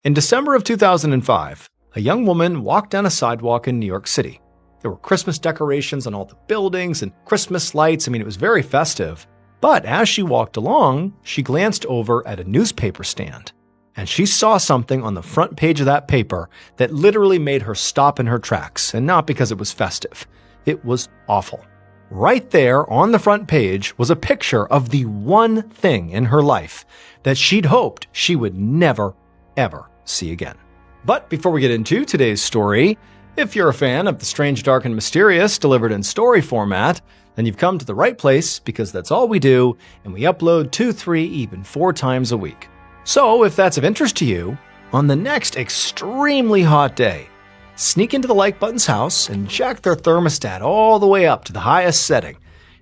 In December of 2005, a young woman walked down a sidewalk in New York City. There were Christmas decorations on all the buildings and Christmas lights. It was very festive. But as she walked along, she glanced over at a newspaper stand, and she saw something on the front page of that paper that literally made her stop in her tracks, and not because it was festive. It was awful. Right there on the front page was a picture of the one thing in her life that she'd hoped she would never, ever see again. But before we get into today's story, if you're a fan of the strange, dark, and mysterious delivered in story format, then you've come to the right place, because that's all we do, and we upload 2, 3, even 4 times a week. So if that's of interest to you, on the next extremely hot day, sneak into the like button's house and jack their thermostat all the way up to the highest setting,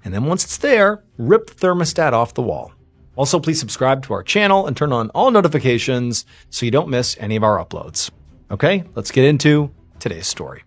and then once it's there, rip the thermostat off the wall. Also, please subscribe to our channel and turn on all notifications so you don't miss any of our uploads. Okay, let's get into today's story.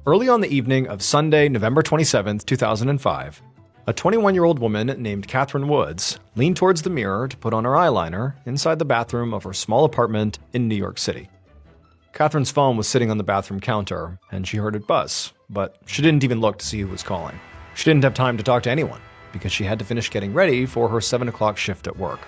Early on the evening of Sunday, November 27, 2005, a 21-year-old woman named Catherine Woods leaned towards the mirror to put on her eyeliner inside the bathroom of her small apartment in New York City. Catherine's phone was sitting on the bathroom counter, and she heard it buzz, but she didn't even look to see who was calling. She didn't have time to talk to anyone, because she had to finish getting ready for her 7 o'clock shift at work.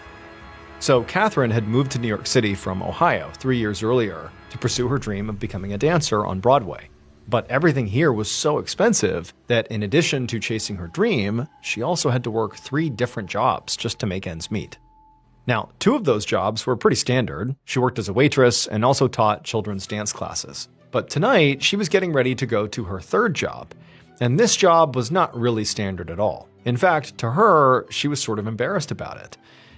So Catherine had moved to New York City from Ohio 3 years earlier to pursue her dream of becoming a dancer on Broadway. But everything here was so expensive that in addition to chasing her dream, she also had to work 3 different jobs just to make ends meet. Now, 2 of those jobs were pretty standard. She worked as a waitress and also taught children's dance classes. But tonight, she was getting ready to go to her 3rd job, and this job was not really standard at all. In fact, to her, she was sort of embarrassed about it.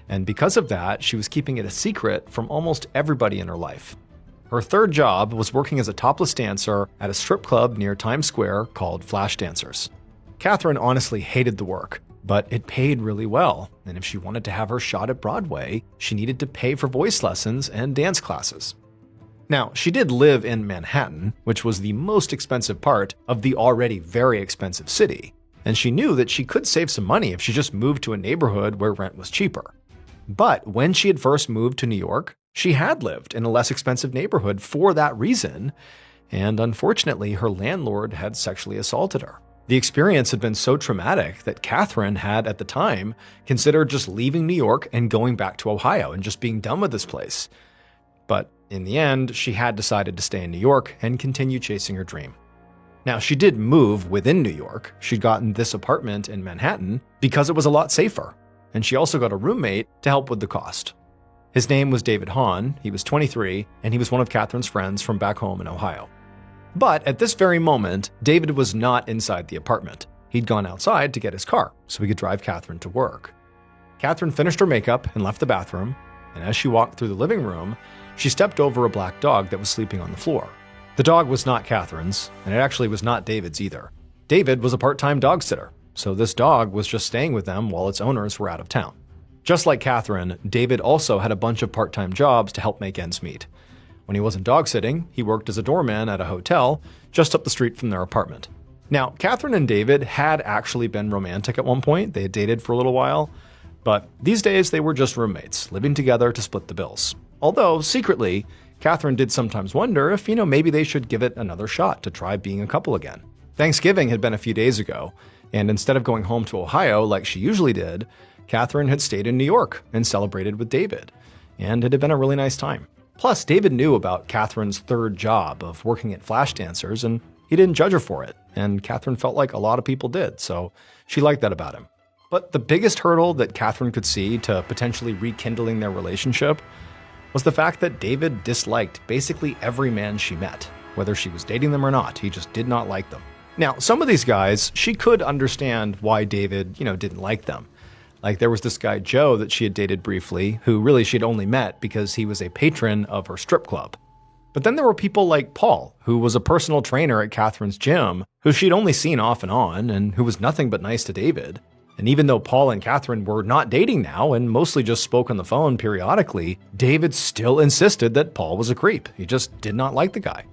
And because of that, she was keeping it a secret from almost everybody in her life. Her 3rd job was working as a topless dancer at a strip club near Times Square called Flash Dancers. Catherine honestly hated the work, but it paid really well, and if she wanted to have her shot at Broadway, she needed to pay for voice lessons and dance classes. Now, she did live in Manhattan, which was the most expensive part of the already very expensive city, and she knew that she could save some money if she just moved to a neighborhood where rent was cheaper. But when she had first moved to New York, she had lived in a less expensive neighborhood for that reason, and unfortunately, her landlord had sexually assaulted her. The experience had been so traumatic that Catherine had, at the time, considered just leaving New York and going back to Ohio and just being done with this place. But in the end, she had decided to stay in New York and continue chasing her dream. Now, she did move within New York. She'd gotten this apartment in Manhattan because it was a lot safer, and she also got a roommate to help with the cost. His name was David Hahn, he was 23, and he was one of Catherine's friends from back home in Ohio. But at this very moment, David was not inside the apartment. He'd gone outside to get his car so he could drive Catherine to work. Catherine finished her makeup and left the bathroom, and as she walked through the living room, she stepped over a black dog that was sleeping on the floor. The dog was not Catherine's, and it actually was not David's either. David was a part-time dog sitter, so this dog was just staying with them while its owners were out of town. Just like Catherine, David also had a bunch of part-time jobs to help make ends meet. When he wasn't dog sitting, he worked as a doorman at a hotel just up the street from their apartment. Now, Catherine and David had actually been romantic at one point. They had dated for a little while, but these days they were just roommates, living together to split the bills. Although, secretly, Catherine did sometimes wonder if, maybe they should give it another shot to try being a couple again. Thanksgiving had been a few days ago, and instead of going home to Ohio like she usually did, Catherine had stayed in New York and celebrated with David, and it had been a really nice time. Plus, David knew about Catherine's 3rd job of working at Flash Dancers, and he didn't judge her for it, and Catherine felt like a lot of people did, so she liked that about him. But the biggest hurdle that Catherine could see to potentially rekindling their relationship was the fact that David disliked basically every man she met. Whether she was dating them or not, he just did not like them. Now, some of these guys, she could understand why David, didn't like them. Like there was this guy, Joe, that she had dated briefly, who really she'd only met because he was a patron of her strip club. But then there were people like Paul, who was a personal trainer at Catherine's gym, who she'd only seen off and on, and who was nothing but nice to David. And even though Paul and Catherine were not dating now and mostly just spoke on the phone periodically, David still insisted that Paul was a creep. He just did not like the guy.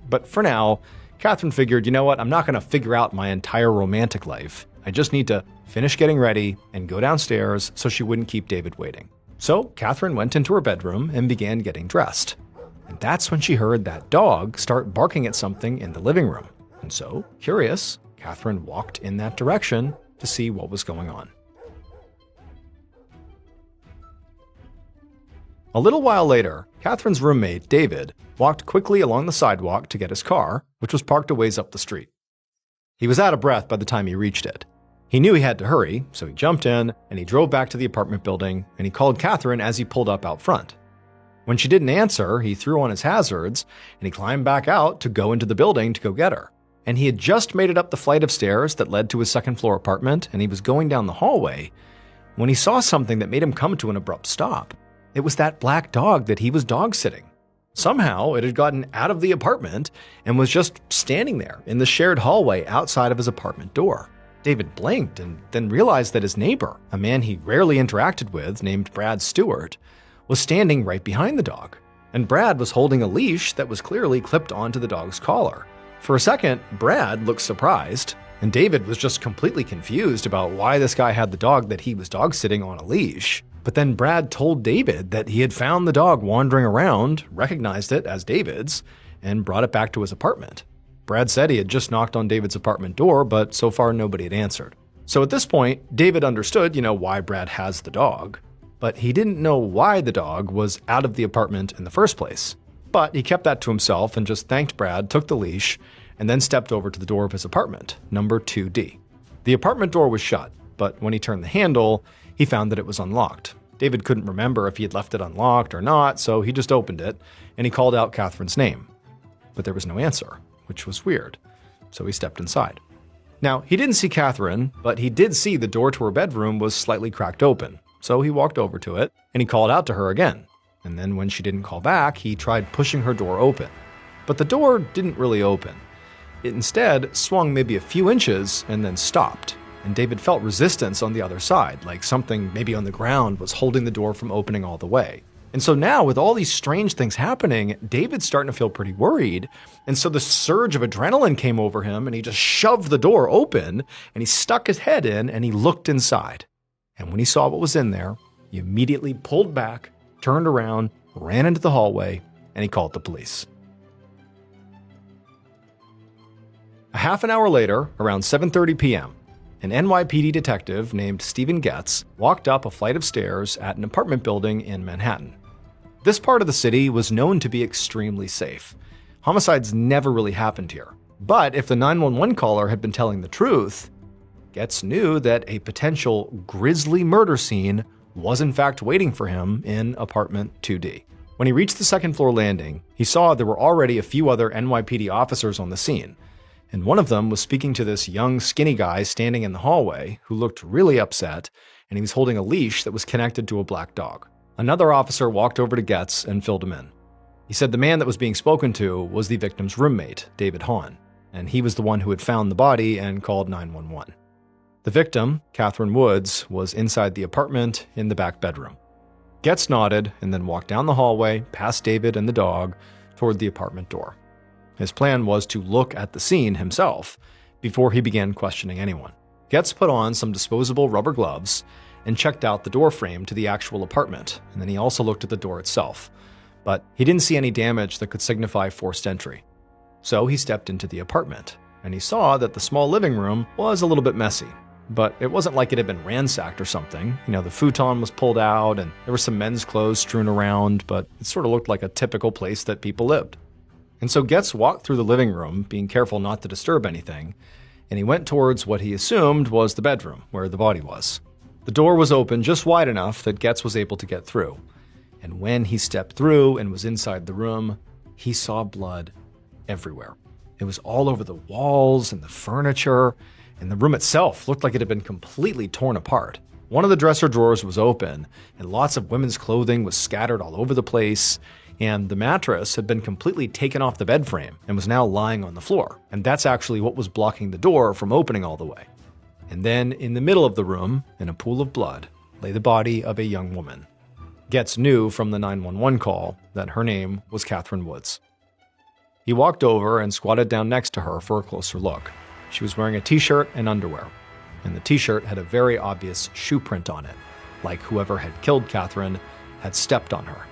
But for now, Catherine figured, you know what, I'm not going to figure out my entire romantic life. I just need to finish getting ready and go downstairs so she wouldn't keep David waiting. So Catherine went into her bedroom and began getting dressed. And that's when she heard that dog start barking at something in the living room. And so, curious, Catherine walked in that direction to see what was going on. A little while later, Catherine's roommate, David, walked quickly along the sidewalk to get his car, which was parked a ways up the street. He was out of breath by the time he reached it. He knew he had to hurry, so he jumped in and he drove back to the apartment building and he called Catherine as he pulled up out front. When she didn't answer, he threw on his hazards and he climbed back out to go into the building to go get her. And he had just made it up the flight of stairs that led to his second-floor apartment, and he was going down the hallway when he saw something that made him come to an abrupt stop. It was that black dog that he was dog-sitting. Somehow, it had gotten out of the apartment and was just standing there in the shared hallway outside of his apartment door. David blinked and then realized that his neighbor, a man he rarely interacted with named Brad Stewart, was standing right behind the dog. And Brad was holding a leash that was clearly clipped onto the dog's collar. For a second, Brad looked surprised, and David was just completely confused about why this guy had the dog that he was dog-sitting on a leash. But then Brad told David that he had found the dog wandering around, recognized it as David's, and brought it back to his apartment. Brad said he had just knocked on David's apartment door, but so far nobody had answered. So at this point, David understood, why Brad has the dog. But he didn't know why the dog was out of the apartment in the first place. But he kept that to himself and just thanked Brad, took the leash, and then stepped over to the door of his apartment, number 2D. The apartment door was shut, but when he turned the handle, he found that it was unlocked. David couldn't remember if he had left it unlocked or not, so he just opened it, and he called out Catherine's name. But there was no answer, which was weird, so he stepped inside. Now, he didn't see Catherine, but he did see the door to her bedroom was slightly cracked open, so he walked over to it, and he called out to her again. And then when she didn't call back, he tried pushing her door open. But the door didn't really open. It instead swung maybe a few inches and then stopped. And David felt resistance on the other side, like something maybe on the ground was holding the door from opening all the way. And so now, with all these strange things happening, David's starting to feel pretty worried. And so the surge of adrenaline came over him, and he just shoved the door open, and he stuck his head in, and he looked inside. And when he saw what was in there, he immediately pulled back, turned around, ran into the hallway, and he called the police. A half an hour later, around 7:30 p.m., an NYPD detective named Stephen Getz walked up a flight of stairs at an apartment building in Manhattan. This part of the city was known to be extremely safe. Homicides never really happened here. But if the 911 caller had been telling the truth, Getz knew that a potential grisly murder scene was in fact waiting for him in apartment 2D. When he reached the second floor landing, he saw there were already a few other NYPD officers on the scene, and one of them was speaking to this young, skinny guy standing in the hallway who looked really upset, and he was holding a leash that was connected to a black dog. Another officer walked over to Getz and filled him in. He said the man that was being spoken to was the victim's roommate, David Hahn, and he was the one who had found the body and called 911. The victim, Catherine Woods, was inside the apartment in the back bedroom. Getz nodded and then walked down the hallway, past David and the dog, toward the apartment door. His plan was to look at the scene himself before he began questioning anyone. Getz put on some disposable rubber gloves and checked out the door frame to the actual apartment, and then he also looked at the door itself. But he didn't see any damage that could signify forced entry. So he stepped into the apartment, and he saw that the small living room was a little bit messy. But it wasn't like it had been ransacked or something. The futon was pulled out and there were some men's clothes strewn around, but it sort of looked like a typical place that people lived. And so Getz walked through the living room, being careful not to disturb anything, and he went towards what he assumed was the bedroom, where the body was. The door was open just wide enough that Getz was able to get through. And when he stepped through and was inside the room, he saw blood everywhere. It was all over the walls and the furniture, and the room itself looked like it had been completely torn apart. One of the dresser drawers was open, and lots of women's clothing was scattered all over the place, and the mattress had been completely taken off the bed frame and was now lying on the floor. And that's actually what was blocking the door from opening all the way. And then, in the middle of the room, in a pool of blood, lay the body of a young woman. Getz knew from the 911 call that her name was Catherine Woods. He walked over and squatted down next to her for a closer look. She was wearing a t-shirt and underwear, and the t-shirt had a very obvious shoe print on it, like whoever had killed Catherine had stepped on her.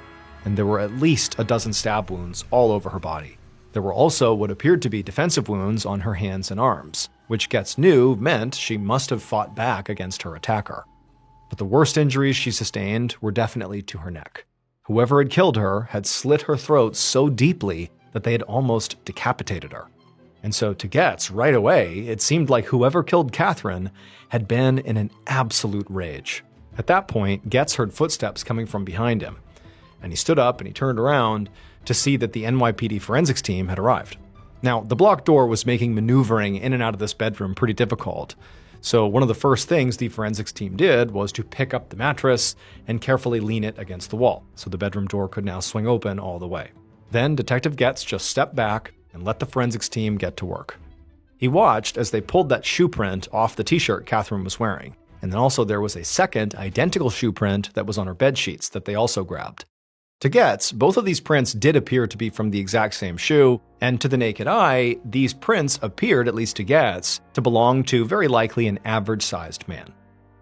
And there were at least a dozen stab wounds all over her body. There were also what appeared to be defensive wounds on her hands and arms, which Getz knew meant she must have fought back against her attacker. But the worst injuries she sustained were definitely to her neck. Whoever had killed her had slit her throat so deeply that they had almost decapitated her. And so to Getz, right away, it seemed like whoever killed Catherine had been in an absolute rage. At that point, Getz heard footsteps coming from behind him, and he stood up and he turned around to see that the NYPD forensics team had arrived. Now, the blocked door was making maneuvering in and out of this bedroom pretty difficult, so one of the first things the forensics team did was to pick up the mattress and carefully lean it against the wall, so the bedroom door could now swing open all the way. Then Detective Getz just stepped back and let the forensics team get to work. He watched as they pulled that shoe print off the t-shirt Catherine was wearing, and then also there was a second identical shoe print that was on her bed sheets that they also grabbed. To Getz, both of these prints did appear to be from the exact same shoe, and to the naked eye, these prints appeared, at least to Getz, to belong to very likely an average-sized man.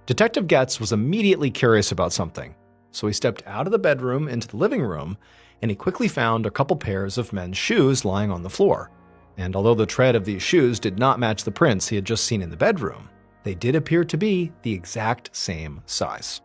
Detective Getz was immediately curious about something, so he stepped out of the bedroom into the living room, and he quickly found a couple pairs of men's shoes lying on the floor. And although the tread of these shoes did not match the prints he had just seen in the bedroom, they did appear to be the exact same size.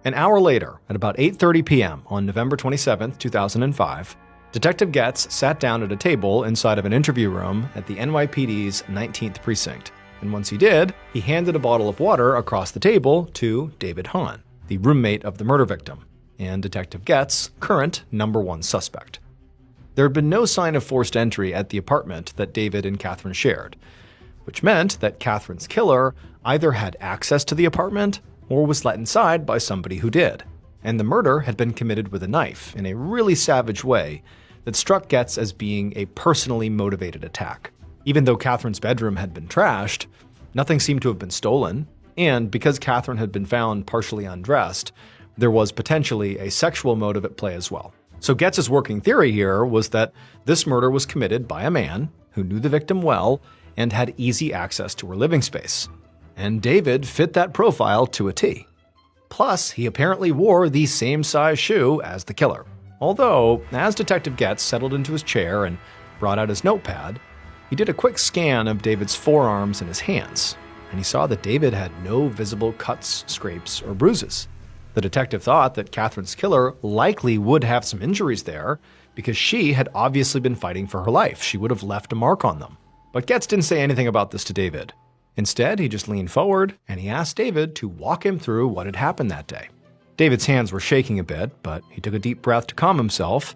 An hour later, at about 8:30 p.m. on November 27, 2005, Detective Getz sat down at a table inside of an interview room at the NYPD's 19th Precinct. And once he did, he handed a bottle of water across the table to David Hahn, the roommate of the murder victim, and Detective Getz' current number one suspect. There had been no sign of forced entry at the apartment that David and Catherine shared, which meant that Catherine's killer either had access to the apartment or was let inside by somebody who did. And the murder had been committed with a knife in a really savage way that struck Getz as being a personally motivated attack. Even though Catherine's bedroom had been trashed, nothing seemed to have been stolen, and because Catherine had been found partially undressed, there was potentially a sexual motive at play as well. So Getz's working theory here was that this murder was committed by a man who knew the victim well and had easy access to her living space. And David fit that profile to a T. Plus, he apparently wore the same size shoe as the killer. Although, as Detective Getz settled into his chair and brought out his notepad, he did a quick scan of David's forearms and his hands, and he saw that David had no visible cuts, scrapes, or bruises. The detective thought that Catherine's killer likely would have some injuries there because she had obviously been fighting for her life. She would have left a mark on them. But Getz didn't say anything about this to David. Instead, he just leaned forward and he asked David to walk him through what had happened that day. David's hands were shaking a bit, but he took a deep breath to calm himself,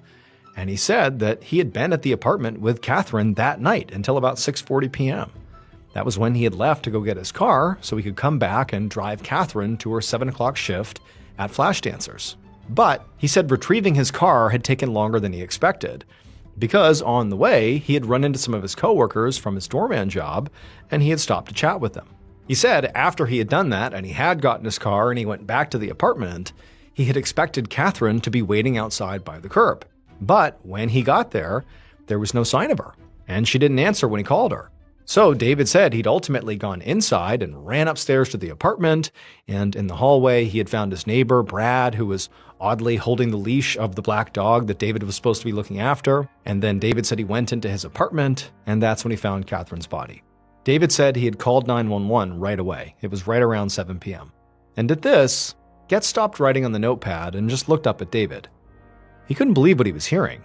and he said that he had been at the apartment with Catherine that night until about 6:40 p.m. That was when he had left to go get his car so he could come back and drive Catherine to her 7 o'clock shift at Flash Dancers. But he said retrieving his car had taken longer than he expected, because on the way, he had run into some of his coworkers from his doorman job, and he had stopped to chat with them. He said after he had done that, and he had gotten his car and he went back to the apartment, he had expected Catherine to be waiting outside by the curb. But when he got there, there was no sign of her, and she didn't answer when he called her. So David said he'd ultimately gone inside and ran upstairs to the apartment, and in the hallway he had found his neighbor, Brad, who was oddly holding the leash of the black dog that David was supposed to be looking after. And then David said he went into his apartment, and that's when he found Catherine's body. David said he had called 911 right away. It was right around 7 p.m. And at this, Getz stopped writing on the notepad and just looked up at David. He couldn't believe what he was hearing.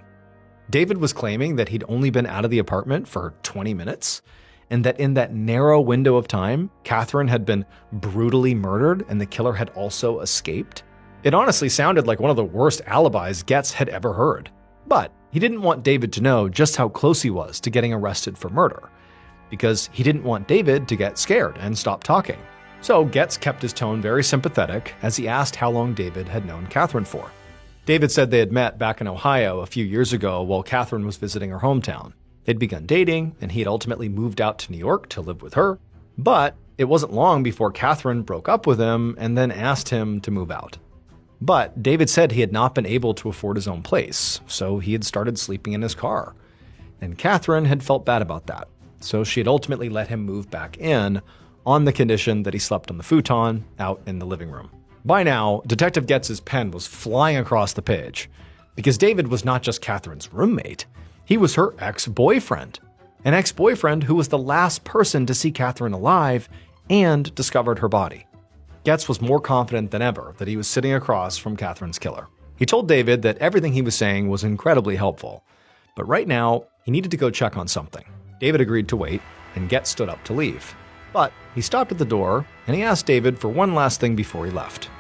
David was claiming that he'd only been out of the apartment for 20 minutes, and that in that narrow window of time, Catherine had been brutally murdered and the killer had also escaped. It honestly sounded like one of the worst alibis Getz had ever heard. But he didn't want David to know just how close he was to getting arrested for murder, because he didn't want David to get scared and stop talking. So Getz kept his tone very sympathetic as he asked how long David had known Catherine for. David said they had met back in Ohio a few years ago while Catherine was visiting her hometown. They'd begun dating, and he had ultimately moved out to New York to live with her. But it wasn't long before Catherine broke up with him and then asked him to move out. But David said he had not been able to afford his own place, so he had started sleeping in his car. And Catherine had felt bad about that, so she had ultimately let him move back in on the condition that he slept on the futon out in the living room. By now, Detective Getz's pen was flying across the page, because David was not just Catherine's roommate, he was her ex-boyfriend. An ex-boyfriend who was the last person to see Catherine alive and discovered her body. Getz was more confident than ever that he was sitting across from Catherine's killer. He told David that everything he was saying was incredibly helpful, but right now, he needed to go check on something. David agreed to wait, and Getz stood up to leave. But he stopped at the door, and he asked David for one last thing before he left.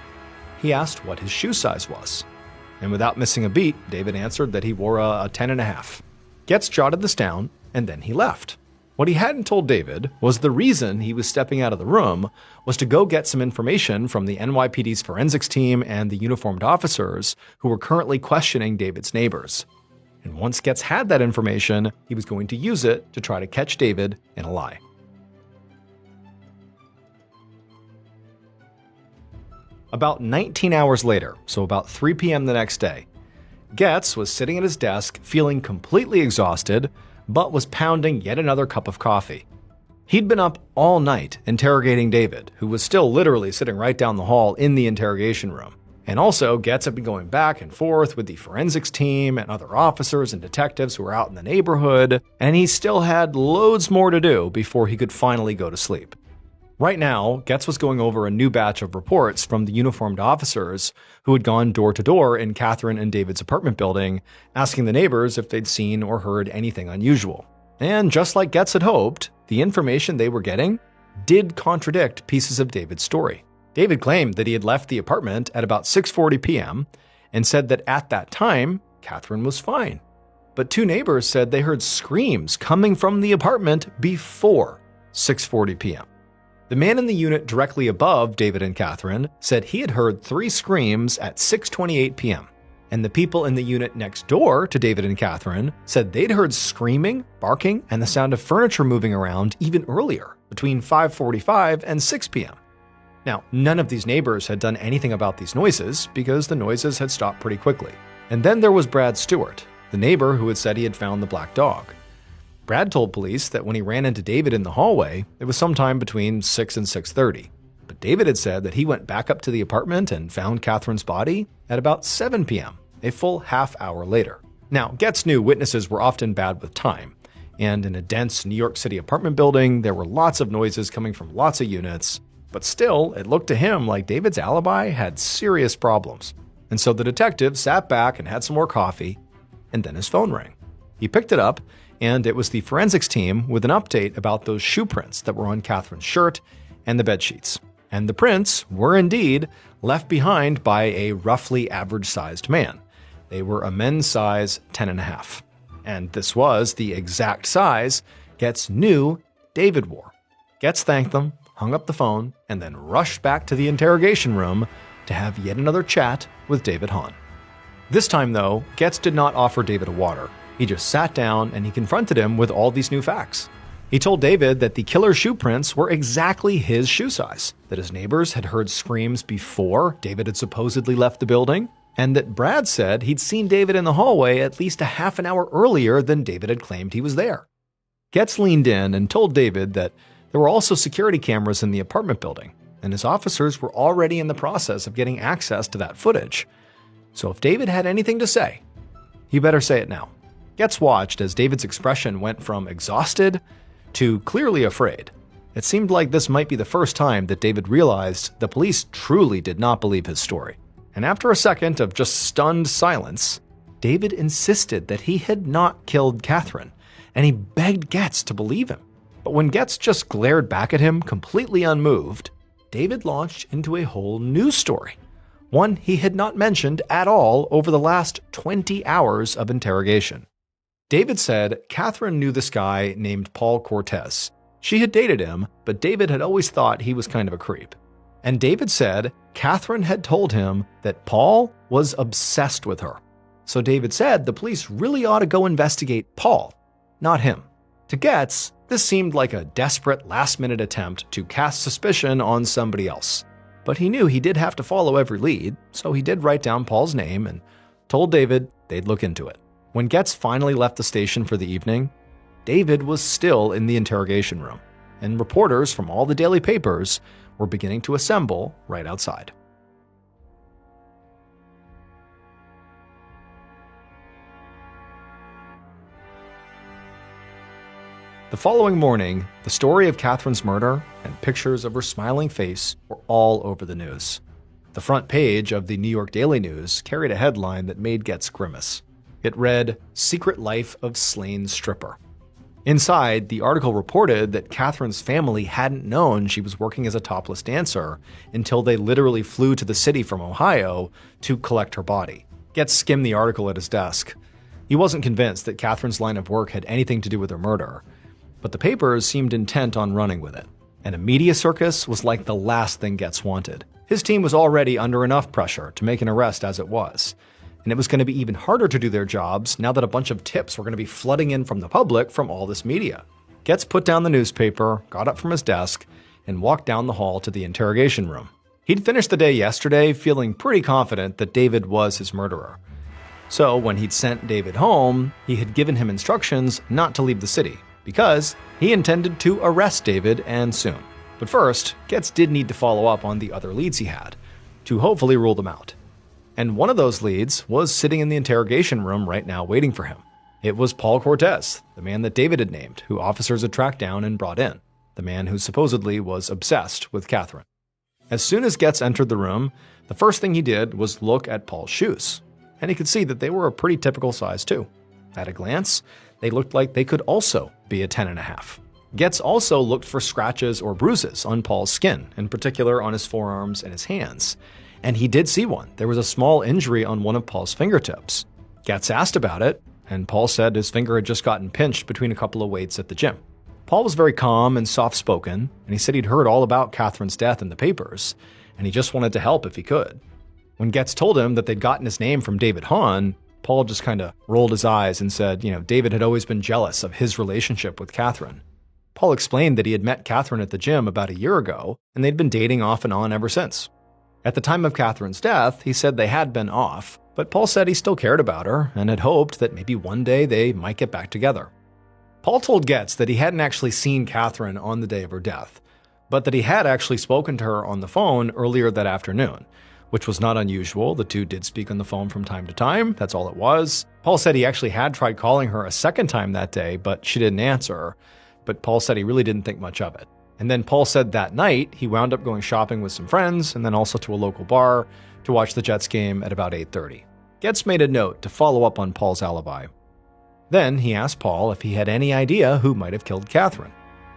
He asked what his shoe size was. And without missing a beat, David answered that he wore a 10.5. Getz jotted this down, and then he left. What he hadn't told David was the reason he was stepping out of the room was to go get some information from the NYPD's forensics team and the uniformed officers who were currently questioning David's neighbors. And once Getz had that information, he was going to use it to try to catch David in a lie. About 19 hours later, so about 3 p.m. the next day, Getz was sitting at his desk feeling completely exhausted, but was pounding yet another cup of coffee. He'd been up all night interrogating David, who was still literally sitting right down the hall in the interrogation room. And also, Getz had been going back and forth with the forensics team and other officers and detectives who were out in the neighborhood, and he still had loads more to do before he could finally go to sleep. Right now, Getz was going over a new batch of reports from the uniformed officers who had gone door to door in Catherine and David's apartment building, asking the neighbors if they'd seen or heard anything unusual. And just like Getz had hoped, the information they were getting did contradict pieces of David's story. David claimed that he had left the apartment at about 6:40 p.m. and said that at that time, Catherine was fine. But 2 neighbors said they heard screams coming from the apartment before 6:40 p.m. The man in the unit directly above David and Catherine said he had heard 3 screams at 6:28 p.m. And the people in the unit next door to David and Catherine said they'd heard screaming, barking, and the sound of furniture moving around even earlier, between 5:45 and 6 p.m. Now, none of these neighbors had done anything about these noises because the noises had stopped pretty quickly. And then there was Brad Stewart, the neighbor who had said he had found the black dog. Brad told police that when he ran into David in the hallway, it was sometime between 6 and 6:30. But David had said that he went back up to the apartment and found Catherine's body at about 7 p.m., a full half hour later. Now, Getz knew witnesses were often bad with time, and in a dense New York City apartment building, there were lots of noises coming from lots of units, but still, it looked to him like David's alibi had serious problems. And so the detective sat back and had some more coffee, and then his phone rang. He picked it up, and it was the forensics team with an update about those shoe prints that were on Catherine's shirt and the bedsheets. And the prints were indeed left behind by a roughly average-sized man. They were a men's size 10.5. And this was the exact size Getz knew David wore. Getz thanked them, hung up the phone, and then rushed back to the interrogation room to have yet another chat with David Hahn. This time, though, Getz did not offer David a water. He just sat down and he confronted him with all these new facts. He told David that the killer's shoe prints were exactly his shoe size, that his neighbors had heard screams before David had supposedly left the building, and that Brad said he'd seen David in the hallway at least a half an hour earlier than David had claimed he was there. Getz leaned in and told David that there were also security cameras in the apartment building, and his officers were already in the process of getting access to that footage. So if David had anything to say, he better say it now. Getz watched as David's expression went from exhausted to clearly afraid. It seemed like this might be the first time that David realized the police truly did not believe his story. And after a second of just stunned silence, David insisted that he had not killed Catherine, and he begged Getz to believe him. But when Getz just glared back at him completely unmoved, David launched into a whole new story, one he had not mentioned at all over the last 20 hours of interrogation. David said Catherine knew this guy named Paul Cortez. She had dated him, but David had always thought he was kind of a creep. And David said Catherine had told him that Paul was obsessed with her. So David said the police really ought to go investigate Paul, not him. To Getz, this seemed like a desperate last-minute attempt to cast suspicion on somebody else. But he knew he did have to follow every lead, so he did write down Paul's name and told David they'd look into it. When Getz finally left the station for the evening, David was still in the interrogation room, and reporters from all the daily papers were beginning to assemble right outside. The following morning, the story of Catherine's murder and pictures of her smiling face were all over the news. The front page of the New York Daily News carried a headline that made Getz grimace. It read, "Secret Life of Slain Stripper." Inside, the article reported that Catherine's family hadn't known she was working as a topless dancer until they literally flew to the city from Ohio to collect her body. Getz skimmed the article at his desk. He wasn't convinced that Catherine's line of work had anything to do with her murder, but the papers seemed intent on running with it. And a media circus was like the last thing Getz wanted. His team was already under enough pressure to make an arrest as it was, and it was going to be even harder to do their jobs now that a bunch of tips were going to be flooding in from the public from all this media. Getz put down the newspaper, got up from his desk, and walked down the hall to the interrogation room. He'd finished the day yesterday feeling pretty confident that David was his murderer. So when he'd sent David home, he had given him instructions not to leave the city, because he intended to arrest David, and soon. But first, Getz did need to follow up on the other leads he had, to hopefully rule them out. And one of those leads was sitting in the interrogation room right now waiting for him. It was Paul Cortez, the man that David had named, who officers had tracked down and brought in, the man who supposedly was obsessed with Catherine. As soon as Getz entered the room, the first thing he did was look at Paul's shoes, and he could see that they were a pretty typical size too. At a glance, they looked like they could also be a 10.5. Getz also looked for scratches or bruises on Paul's skin, in particular on his forearms and his hands. And he did see one. There was a small injury on one of Paul's fingertips. Getz asked about it, and Paul said his finger had just gotten pinched between a couple of weights at the gym. Paul was very calm and soft-spoken, and he said he'd heard all about Catherine's death in the papers, and he just wanted to help if he could. When Getz told him that they'd gotten his name from David Hahn, Paul just kind of rolled his eyes and said, David had always been jealous of his relationship with Catherine. Paul explained that he had met Catherine at the gym about a year ago, and they'd been dating off and on ever since. At the time of Catherine's death, he said they had been off, but Paul said he still cared about her and had hoped that maybe one day they might get back together. Paul told Getz that he hadn't actually seen Catherine on the day of her death, but that he had actually spoken to her on the phone earlier that afternoon, which was not unusual. The two did speak on the phone from time to time. That's all it was. Paul said he actually had tried calling her a second time that day, but she didn't answer. But Paul said he really didn't think much of it. And then Paul said that night he wound up going shopping with some friends and then also to a local bar to watch the Jets game at about 8:30. Getz made a note to follow up on Paul's alibi. Then he asked Paul if he had any idea who might have killed Catherine.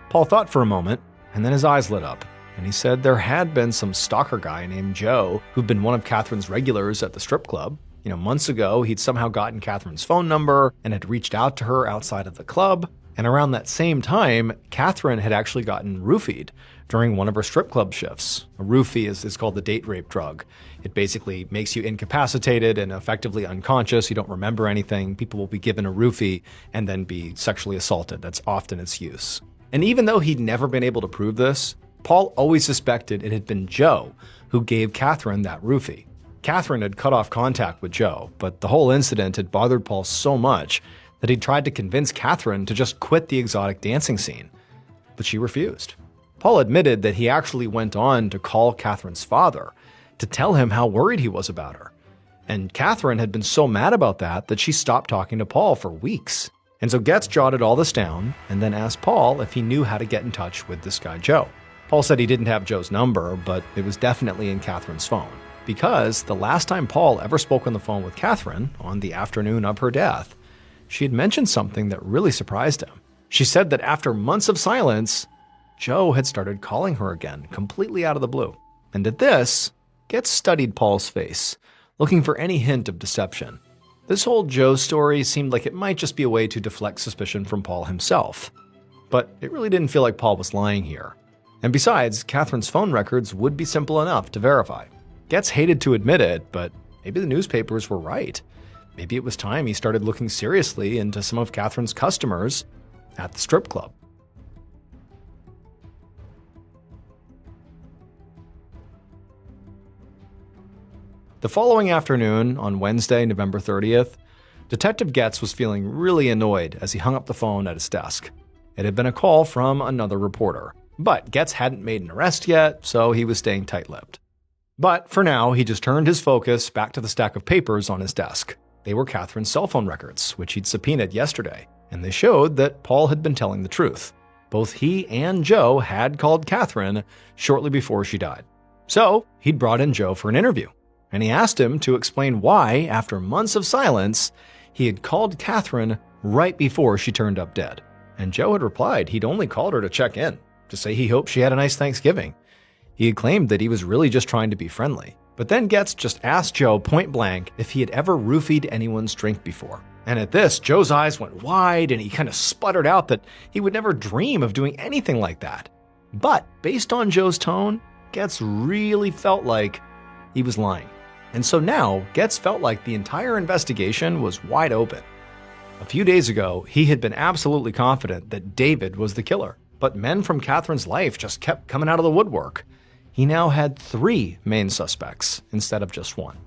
Paul thought for a moment, and then his eyes lit up. And he said there had been some stalker guy named Joe who'd been one of Catherine's regulars at the strip club. Months ago, he'd somehow gotten Catherine's phone number and had reached out to her outside of the club. And around that same time, Catherine had actually gotten roofied during one of her strip club shifts. A roofie is called the date rape drug. It basically makes you incapacitated and effectively unconscious. You don't remember anything. People will be given a roofie and then be sexually assaulted. That's often its use. And even though he'd never been able to prove this, Paul always suspected it had been Joe who gave Catherine that roofie. Catherine had cut off contact with Joe, but the whole incident had bothered Paul so much that he tried to convince Catherine to just quit the exotic dancing scene. But she refused. Paul admitted that he actually went on to call Catherine's father to tell him how worried he was about her. And Catherine had been so mad about that she stopped talking to Paul for weeks. And so Getz jotted all this down and then asked Paul if he knew how to get in touch with this guy Joe. Paul said he didn't have Joe's number, but it was definitely in Catherine's phone. Because the last time Paul ever spoke on the phone with Catherine, on the afternoon of her death, she had mentioned something that really surprised him. She said that after months of silence, Joe had started calling her again, completely out of the blue. And at this, Getz studied Paul's face, looking for any hint of deception. This whole Joe story seemed like it might just be a way to deflect suspicion from Paul himself. But it really didn't feel like Paul was lying here. And besides, Catherine's phone records would be simple enough to verify. Getz hated to admit it, but maybe the newspapers were right. Maybe it was time he started looking seriously into some of Catherine's customers at the strip club. The following afternoon, on Wednesday, November 30th, Detective Getz was feeling really annoyed as he hung up the phone at his desk. It had been a call from another reporter, but Getz hadn't made an arrest yet, so he was staying tight-lipped. But for now, he just turned his focus back to the stack of papers on his desk. They were Catherine's cell phone records, which he'd subpoenaed yesterday, and they showed that Paul had been telling the truth. Both he and Joe had called Catherine shortly before she died. So he'd brought in Joe for an interview, and he asked him to explain why, after months of silence, he had called Catherine right before she turned up dead. And Joe had replied he'd only called her to check in, to say he hoped she had a nice Thanksgiving. He had claimed that he was really just trying to be friendly. But then Getz just asked Joe point blank if he had ever roofied anyone's drink before. And at this, Joe's eyes went wide and he kind of sputtered out that he would never dream of doing anything like that. But based on Joe's tone, Getz really felt like he was lying. And so now, Getz felt like the entire investigation was wide open. A few days ago, he had been absolutely confident that David was the killer, but men from Catherine's life just kept coming out of the woodwork. He now had 3 main suspects instead of just 1.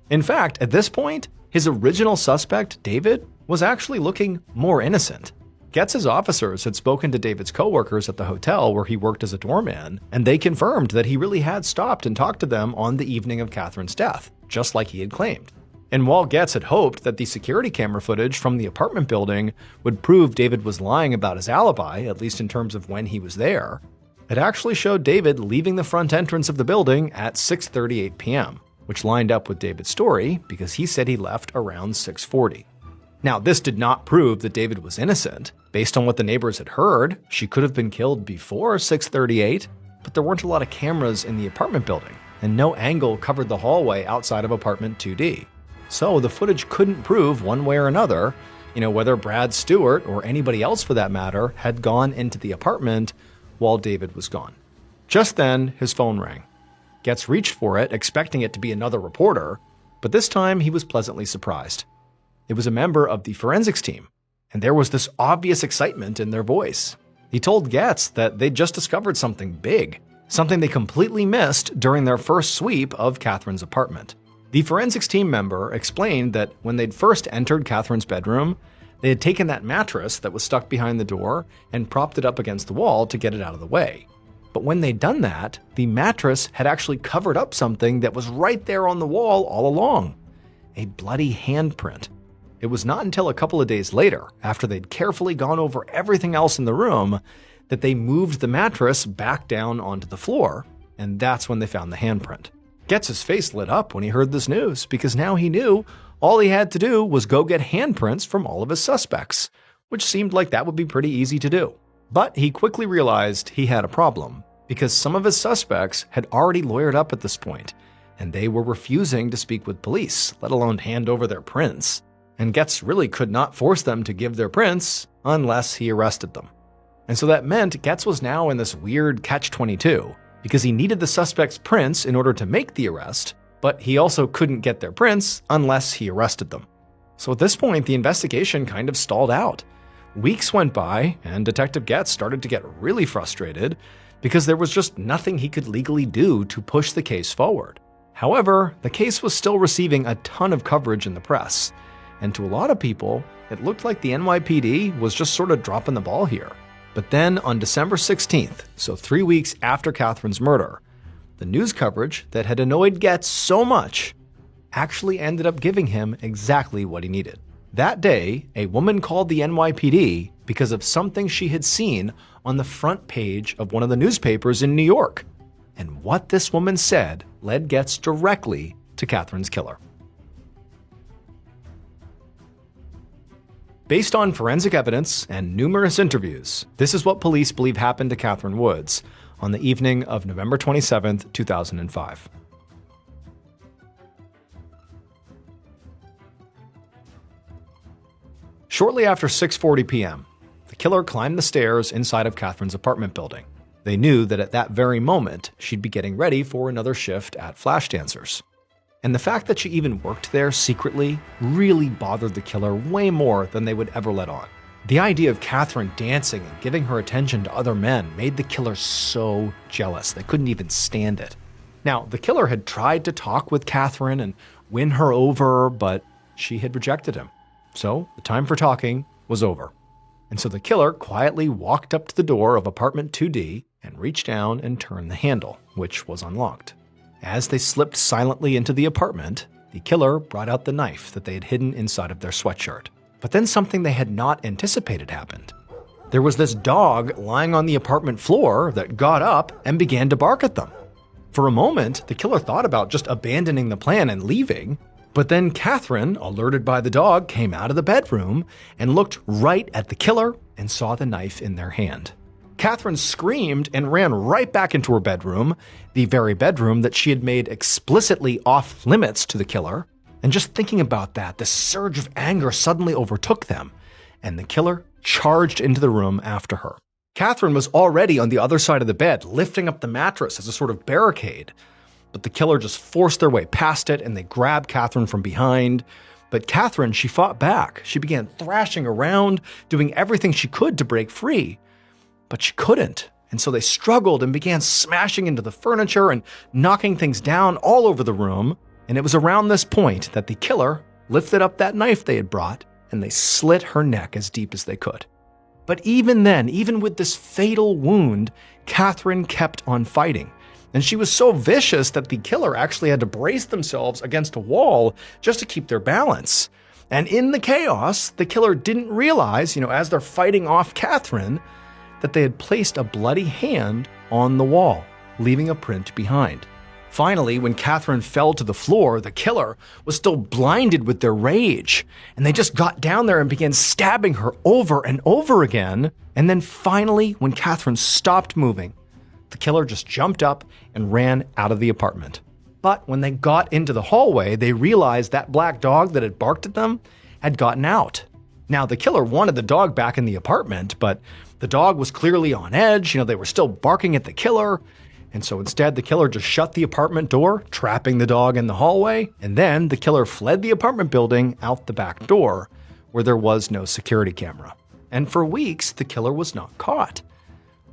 In fact, at this point, his original suspect, David, was actually looking more innocent. Getz's officers had spoken to David's coworkers at the hotel where he worked as a doorman, and they confirmed that he really had stopped and talked to them on the evening of Catherine's death, just like he had claimed. And while Getz had hoped that the security camera footage from the apartment building would prove David was lying about his alibi, at least in terms of when he was there, it actually showed David leaving the front entrance of the building at 6:38 p.m., which lined up with David's story because he said he left around 6:40. Now, this did not prove that David was innocent. Based on what the neighbors had heard, she could have been killed before 6:38, but there weren't a lot of cameras in the apartment building, and no angle covered the hallway outside of apartment 2D. So the footage couldn't prove one way or another, whether Brad Stewart, or anybody else for that matter, had gone into the apartment while David was gone. Just then, his phone rang. Getz reached for it, expecting it to be another reporter, but this time he was pleasantly surprised. It was a member of the forensics team, and there was this obvious excitement in their voice. He told Getz that they'd just discovered something big, something they completely missed during their first sweep of Catherine's apartment. The forensics team member explained that when they'd first entered Catherine's bedroom, they had taken that mattress that was stuck behind the door and propped it up against the wall to get it out of the way. But when they'd done that, the mattress had actually covered up something that was right there on the wall all along: a bloody handprint. It was not until a couple of days later, after they'd carefully gone over everything else in the room, that they moved the mattress back down onto the floor, and that's when they found the handprint. Getz's face lit up when he heard this news, because now he knew all he had to do was go get handprints from all of his suspects, which seemed like that would be pretty easy to do. But he quickly realized he had a problem, because some of his suspects had already lawyered up at this point, and they were refusing to speak with police, let alone hand over their prints. And Getz really could not force them to give their prints unless he arrested them. And so that meant Getz was now in this weird catch-22, because he needed the suspect's prints in order to make the arrest, but he also couldn't get their prints unless he arrested them. So at this point, the investigation kind of stalled out. Weeks went by, and Detective Getz started to get really frustrated because there was just nothing he could legally do to push the case forward. However, the case was still receiving a ton of coverage in the press, and to a lot of people, it looked like the NYPD was just sort of dropping the ball here. But then on December 16th, so 3 weeks after Catherine's murder, the news coverage that had annoyed Getz so much actually ended up giving him exactly what he needed. That day, a woman called the NYPD because of something she had seen on the front page of one of the newspapers in New York. And what this woman said led Getz directly to Catherine's killer. Based on forensic evidence and numerous interviews, this is what police believe happened to Catherine Woods on the evening of November 27, 2005. Shortly after 6:40 p.m., the killer climbed the stairs inside of Catherine's apartment building. They knew that at that very moment, she'd be getting ready for another shift at Flash Dancers. And the fact that she even worked there secretly really bothered the killer way more than they would ever let on. The idea of Catherine dancing and giving her attention to other men made the killer so jealous they couldn't even stand it. Now, the killer had tried to talk with Catherine and win her over, but she had rejected him. So the time for talking was over. And so the killer quietly walked up to the door of apartment 2D and reached down and turned the handle, which was unlocked. As they slipped silently into the apartment, the killer brought out the knife that they had hidden inside of their sweatshirt. But then something they had not anticipated happened. There was this dog lying on the apartment floor that got up and began to bark at them. For a moment, the killer thought about just abandoning the plan and leaving, but then Catherine, alerted by the dog, came out of the bedroom and looked right at the killer and saw the knife in their hand. Catherine screamed and ran right back into her bedroom, the very bedroom that she had made explicitly off limits to the killer. And just thinking about that, the surge of anger suddenly overtook them, and the killer charged into the room after her. Catherine was already on the other side of the bed, lifting up the mattress as a sort of barricade. But the killer just forced their way past it, and they grabbed Catherine from behind. But Catherine, she fought back. She began thrashing around, doing everything she could to break free. But she couldn't, and so they struggled and began smashing into the furniture and knocking things down all over the room. And it was around this point that the killer lifted up that knife they had brought, and they slit her neck as deep as they could. But even then, even with this fatal wound, Catherine kept on fighting. And she was so vicious that the killer actually had to brace themselves against a wall just to keep their balance. And in the chaos, the killer didn't realize, as they're fighting off Catherine, that they had placed a bloody hand on the wall, leaving a print behind. Finally, when Catherine fell to the floor, the killer was still blinded with their rage, and they just got down there and began stabbing her over and over again. And then finally, when Catherine stopped moving, the killer just jumped up and ran out of the apartment. But when they got into the hallway, they realized that black dog that had barked at them had gotten out. Now, the killer wanted the dog back in the apartment, but the dog was clearly on edge. They were still barking at the killer. And so instead, the killer just shut the apartment door, trapping the dog in the hallway. And then the killer fled the apartment building out the back door, where there was no security camera. And for weeks, the killer was not caught,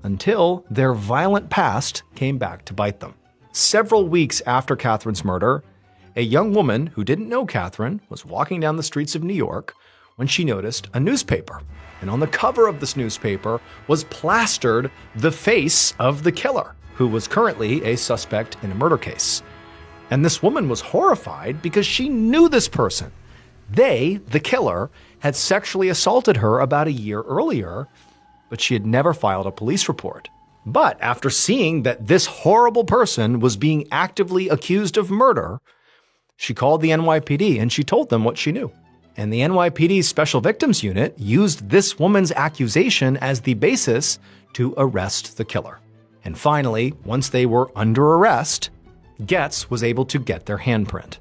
until their violent past came back to bite them. Several weeks after Catherine's murder, a young woman who didn't know Catherine was walking down the streets of New York when she noticed a newspaper. And on the cover of this newspaper was plastered the face of the killer, who was currently a suspect in a murder case. And this woman was horrified because she knew this person. They, the killer, had sexually assaulted her about a year earlier, but she had never filed a police report. But after seeing that this horrible person was being actively accused of murder, she called the NYPD and she told them what she knew. And the NYPD's Special Victims Unit used this woman's accusation as the basis to arrest the killer. And finally, once they were under arrest, Getz was able to get their handprint.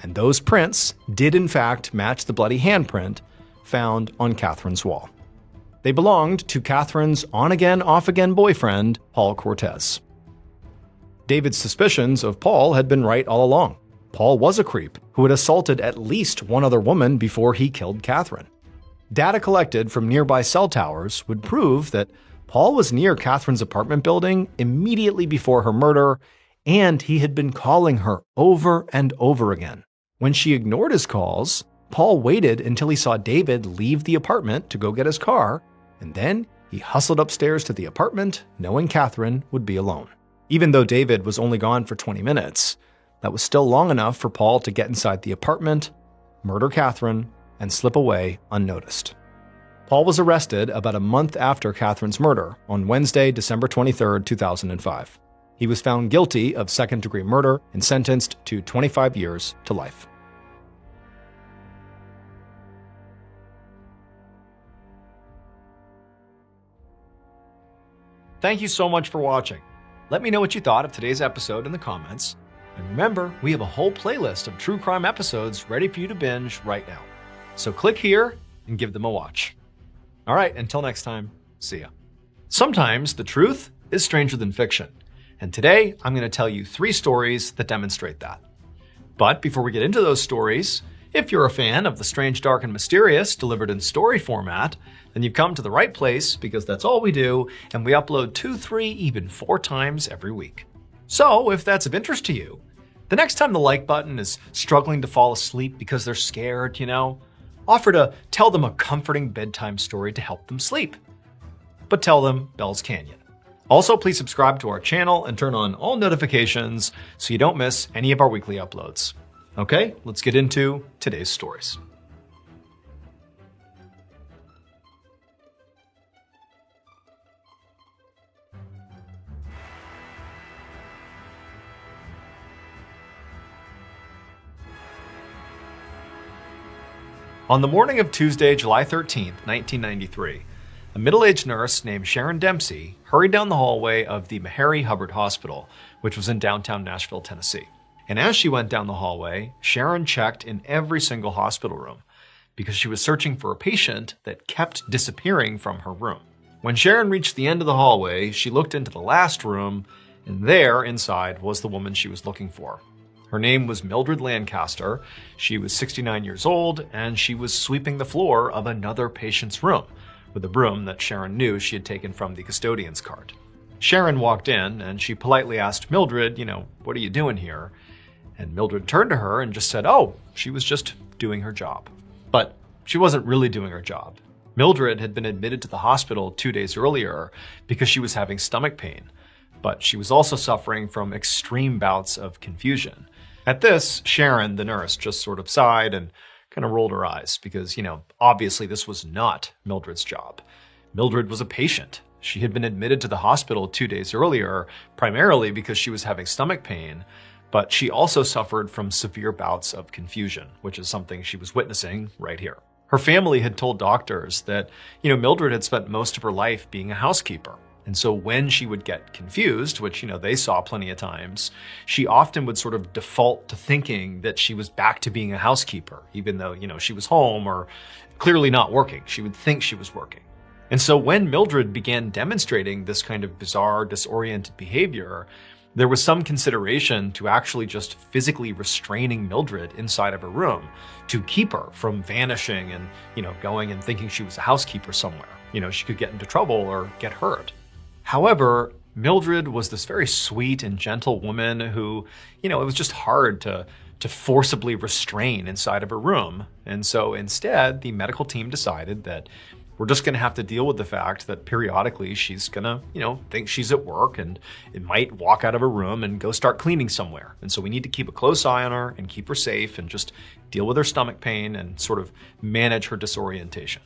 And those prints did in fact match the bloody handprint found on Catherine's wall. They belonged to Catherine's on-again, off-again boyfriend, Paul Cortez. David's suspicions of Paul had been right all along. Paul was a creep who had assaulted at least one other woman before he killed Catherine. Data collected from nearby cell towers would prove that Paul was near Catherine's apartment building immediately before her murder, and he had been calling her over and over again. When she ignored his calls, Paul waited until he saw David leave the apartment to go get his car, and then he hustled upstairs to the apartment, knowing Catherine would be alone. Even though David was only gone for 20 minutes, that was still long enough for Paul to get inside the apartment, murder Catherine, and slip away unnoticed. Paul was arrested about a month after Catherine's murder on Wednesday, December 23, 2005. He was found guilty of second-degree murder and sentenced to 25 years to life. Thank you so much for watching. Let me know what you thought of today's episode in the comments. And remember, we have a whole playlist of true crime episodes ready for you to binge right now. So click here and give them a watch. All right, until next time, see ya. Sometimes the truth is stranger than fiction. And today, I'm going to tell you 3 stories that demonstrate that. But before we get into those stories, if you're a fan of the strange, dark, and mysterious delivered in story format, then you've come to the right place because that's all we do, and we upload 2, 3, even 4 times every week. So if that's of interest to you, the next time the like button is struggling to fall asleep because they're scared, offer to tell them a comforting bedtime story to help them sleep. But tell them Bell's Canyon. Also, please subscribe to our channel and turn on all notifications so you don't miss any of our weekly uploads. Okay, let's get into today's stories. On the morning of Tuesday, July 13th, 1993, a middle-aged nurse named Sharon Dempsey hurried down the hallway of the Meharry Hubbard Hospital, which was in downtown Nashville, Tennessee. And as she went down the hallway, Sharon checked in every single hospital room because she was searching for a patient that kept disappearing from her room. When Sharon reached the end of the hallway, she looked into the last room, and there, inside, was the woman she was looking for. Her name was Mildred Lancaster. She was 69 years old, and she was sweeping the floor of another patient's room with a broom that Sharon knew she had taken from the custodian's cart. Sharon walked in, and she politely asked Mildred, what are you doing here? And Mildred turned to her and just said, oh, she was just doing her job. But she wasn't really doing her job. Mildred had been admitted to the hospital 2 days earlier because she was having stomach pain, but she was also suffering from extreme bouts of confusion. At this, Sharon, the nurse, just sort of sighed and kind of rolled her eyes because, obviously this was not Mildred's job. Mildred was a patient. She had been admitted to the hospital 2 days earlier, primarily because she was having stomach pain, but she also suffered from severe bouts of confusion, which is something she was witnessing right here. Her family had told doctors that, Mildred had spent most of her life being a housekeeper. And so when she would get confused, which, they saw plenty of times, she often would sort of default to thinking that she was back to being a housekeeper, even though, she was home or clearly not working. She would think she was working. And so when Mildred began demonstrating this kind of bizarre, disoriented behavior, there was some consideration to actually just physically restraining Mildred inside of her room to keep her from vanishing and, going and thinking she was a housekeeper somewhere. She could get into trouble or get hurt. However, Mildred was this very sweet and gentle woman who, it was just hard to forcibly restrain inside of her room. And so instead, the medical team decided that we're just going to have to deal with the fact that periodically she's going to, think she's at work and it might walk out of her room and go start cleaning somewhere. And so we need to keep a close eye on her and keep her safe and just deal with her stomach pain and sort of manage her disorientation.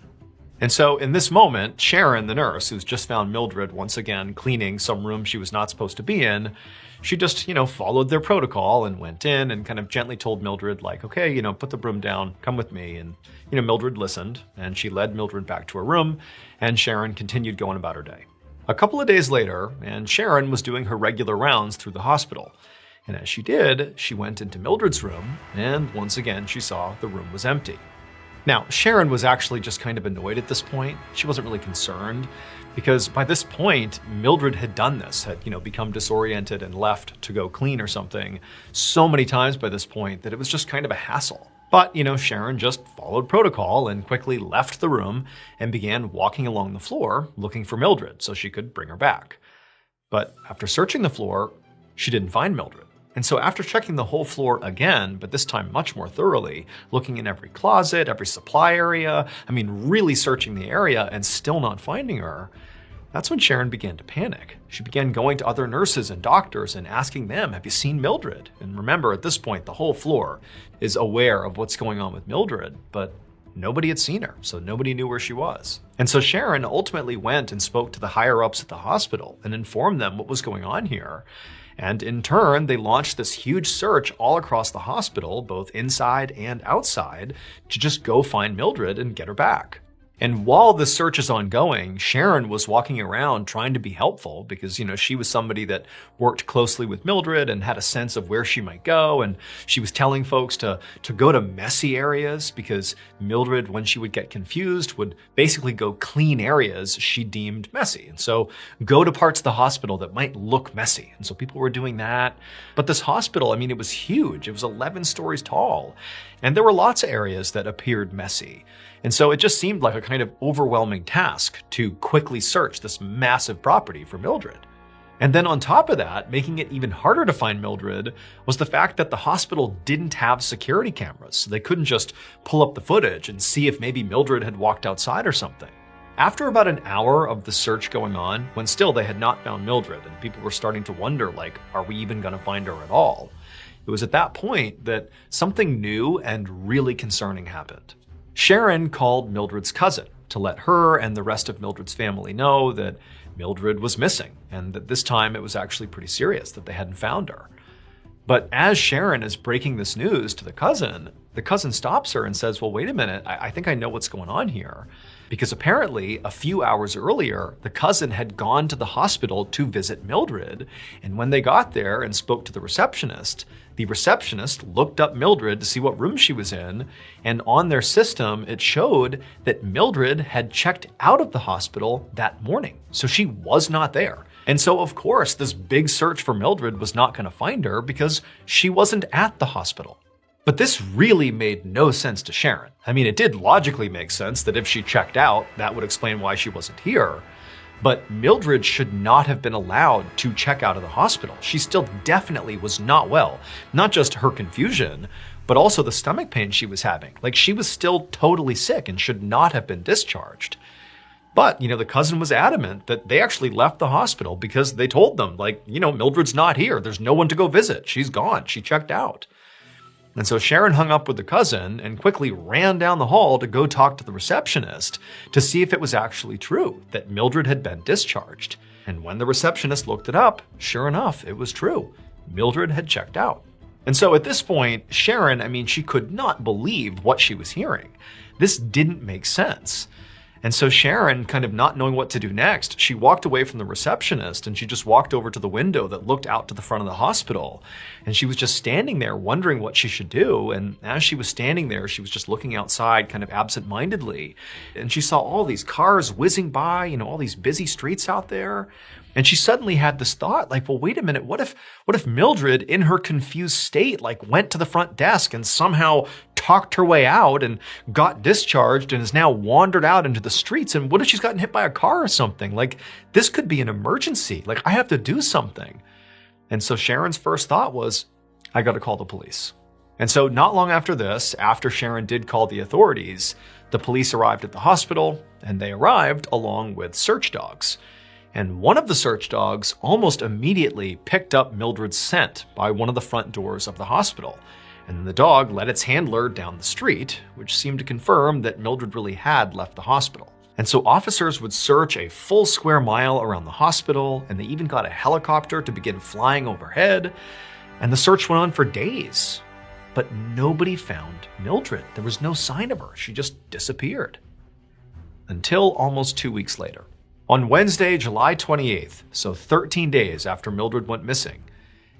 And so in this moment, Sharon, the nurse, who's just found Mildred once again cleaning some room she was not supposed to be in, she just, followed their protocol and went in and kind of gently told Mildred, like, okay, put the broom down, come with me. And, Mildred listened and she led Mildred back to her room and Sharon continued going about her day. A couple of days later, and Sharon was doing her regular rounds through the hospital. And as she did, she went into Mildred's room and once again, she saw the room was empty. Now, Sharon was actually just kind of annoyed at this point. She wasn't really concerned because by this point, Mildred had done this, had, become disoriented and left to go clean or something so many times by this point that it was just kind of a hassle. But, Sharon just followed protocol and quickly left the room and began walking along the floor looking for Mildred so she could bring her back. But after searching the floor, she didn't find Mildred. And so after checking the whole floor again, but this time much more thoroughly, looking in every closet, every supply area, really searching the area and still not finding her, that's when Sharon began to panic. She began going to other nurses and doctors and asking them, have you seen Mildred? And remember, at this point, the whole floor is aware of what's going on with Mildred, but nobody had seen her, so nobody knew where she was. And so Sharon ultimately went and spoke to the higher-ups at the hospital and informed them what was going on here. And in turn, they launched this huge search all across the hospital, both inside and outside, to just go find Mildred and get her back. And while the search is ongoing, Sharon was walking around trying to be helpful because, she was somebody that worked closely with Mildred and had a sense of where she might go. And she was telling folks to go to messy areas because Mildred, when she would get confused, would basically go clean areas she deemed messy. And so go to parts of the hospital that might look messy. And so people were doing that. But this hospital, it was huge. It was 11 stories tall. And there were lots of areas that appeared messy. And so it just seemed like a kind of overwhelming task to quickly search this massive property for Mildred. And then on top of that, making it even harder to find Mildred was the fact that the hospital didn't have security cameras. So they couldn't just pull up the footage and see if maybe Mildred had walked outside or something. After about an hour of the search going on, when still they had not found Mildred and people were starting to wonder, are we even going to find her at all? It was at that point that something new and really concerning happened. Sharon called Mildred's cousin to let her and the rest of Mildred's family know that Mildred was missing and that this time it was actually pretty serious that they hadn't found her. But as Sharon is breaking this news to the cousin stops her and says, well, wait a minute, I think I know what's going on here. Because apparently a few hours earlier, the cousin had gone to the hospital to visit Mildred. And when they got there and spoke to the receptionist looked up Mildred to see what room she was in. And on their system, it showed that Mildred had checked out of the hospital that morning. So she was not there. And so, of course, this big search for Mildred was not going to find her because she wasn't at the hospital. But this really made no sense to Sharon. It did logically make sense that if she checked out, that would explain why she wasn't here. But Mildred should not have been allowed to check out of the hospital. She still definitely was not well. Not just her confusion, but also the stomach pain she was having. She was still totally sick and should not have been discharged. But, the cousin was adamant that they actually left the hospital because they told them, Mildred's not here. There's no one to go visit. She's gone. She checked out. And so Sharon hung up with the cousin and quickly ran down the hall to go talk to the receptionist to see if it was actually true that Mildred had been discharged. And when the receptionist looked it up, sure enough, it was true. Mildred had checked out. And so at this point, Sharon, she could not believe what she was hearing. This didn't make sense. And so Sharon, kind of not knowing what to do next, she walked away from the receptionist and she just walked over to the window that looked out to the front of the hospital. And she was just standing there wondering what she should do. And as she was standing there, she was just looking outside kind of absentmindedly. And she saw all these cars whizzing by, all these busy streets out there. And she suddenly had this thought, well, wait a minute, what if Mildred, in her confused state, went to the front desk and somehow talked her way out and got discharged and has now wandered out into the streets? And what if she's gotten hit by a car or something? This could be an emergency. I have to do something. And so Sharon's first thought was, I got to call the police. And so not long after this, after Sharon did call the authorities, the police arrived at the hospital and they arrived along with search dogs. And one of the search dogs almost immediately picked up Mildred's scent by one of the front doors of the hospital. And the dog led its handler down the street, which seemed to confirm that Mildred really had left the hospital. And so officers would search a full square mile around the hospital, and they even got a helicopter to begin flying overhead. And the search went on for days. But nobody found Mildred. There was no sign of her. She just disappeared. Until almost 2 weeks later. On Wednesday, July 28th, so 13 days after Mildred went missing,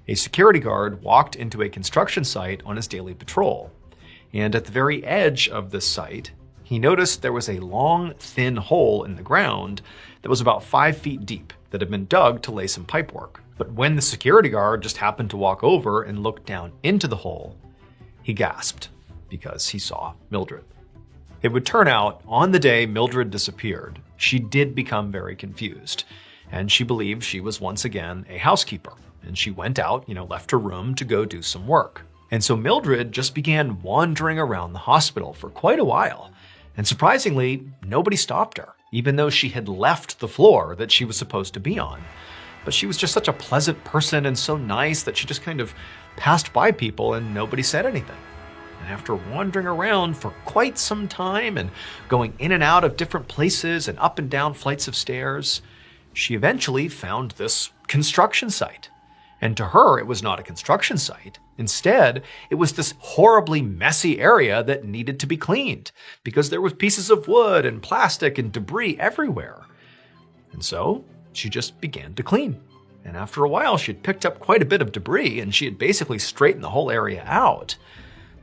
a security guard walked into a construction site on his daily patrol. And at the very edge of this site, he noticed there was a long, thin hole in the ground that was about 5 feet deep that had been dug to lay some pipework. But when the security guard just happened to walk over and look down into the hole, he gasped because he saw Mildred. It would turn out, on the day Mildred disappeared, she did become very confused, and she believed she was once again a housekeeper, and she went out, left her room to go do some work. And so Mildred just began wandering around the hospital for quite a while, and surprisingly, nobody stopped her, even though she had left the floor that she was supposed to be on. But she was just such a pleasant person and so nice that she just kind of passed by people and nobody said anything. And after wandering around for quite some time and going in and out of different places and up and down flights of stairs, she eventually found this construction site. And to her, it was not a construction site. Instead, it was this horribly messy area that needed to be cleaned because there was pieces of wood and plastic and debris everywhere. And so she just began to clean. And after a while, she had picked up quite a bit of debris and she had basically straightened the whole area out.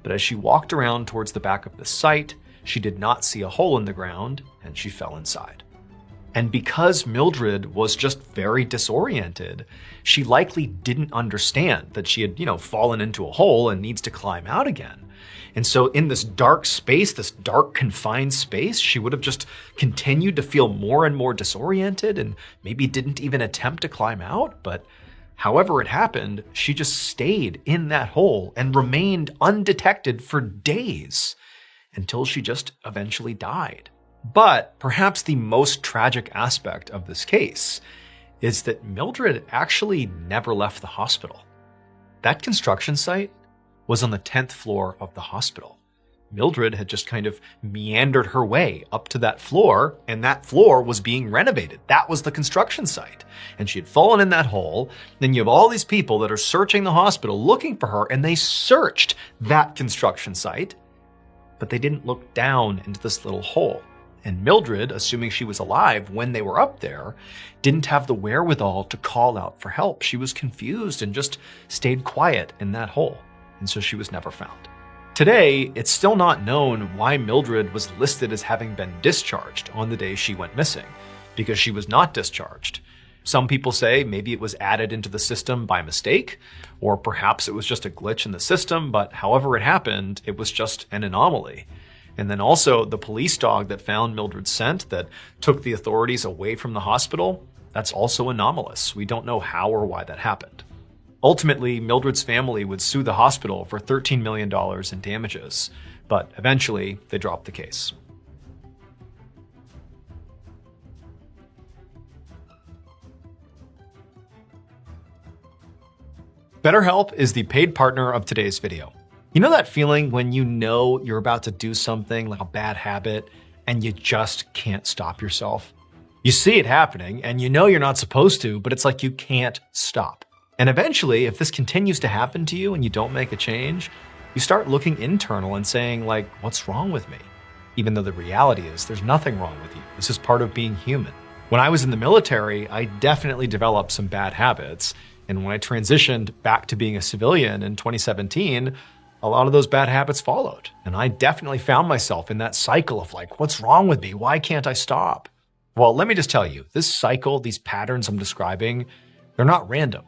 But as she walked around towards the back of the site, she did not see a hole in the ground and she fell inside. And because Mildred was just very disoriented, she likely didn't understand that she had, fallen into a hole and needs to climb out again. And so in this dark space, this dark confined space, she would have just continued to feel more and more disoriented and maybe didn't even attempt to climb out. But however it happened, she just stayed in that hole and remained undetected for days until she just eventually died. But perhaps the most tragic aspect of this case is that Mildred actually never left the hospital. That construction site was on the 10th floor of the hospital. Mildred had just kind of meandered her way up to that floor, and that floor was being renovated. That was the construction site. And she had fallen in that hole. Then you have all these people that are searching the hospital looking for her, and they searched that construction site, but they didn't look down into this little hole. And Mildred, assuming she was alive when they were up there, didn't have the wherewithal to call out for help. She was confused and just stayed quiet in that hole. And so she was never found. Today, it's still not known why Mildred was listed as having been discharged on the day she went missing, because she was not discharged. Some people say maybe it was added into the system by mistake, or perhaps it was just a glitch in the system, but however it happened, it was just an anomaly. And then also the police dog that found Mildred's scent that took the authorities away from the hospital, that's also anomalous. We don't know how or why that happened. Ultimately, Mildred's family would sue the hospital for $13 million in damages, but eventually they dropped the case. BetterHelp is the paid partner of today's video. You know that feeling when you know you're about to do something like a bad habit and you just can't stop yourself? You see it happening and you know you're not supposed to, but it's like you can't stop. And eventually, if this continues to happen to you and you don't make a change, you start looking internal and saying, like, what's wrong with me? Even though the reality is there's nothing wrong with you. This is part of being human. When I was in the military, I definitely developed some bad habits. And when I transitioned back to being a civilian in 2017, a lot of those bad habits followed. And I definitely found myself in that cycle of like, what's wrong with me? Why can't I stop? Well, let me just tell you, this cycle, these patterns I'm describing, they're not random.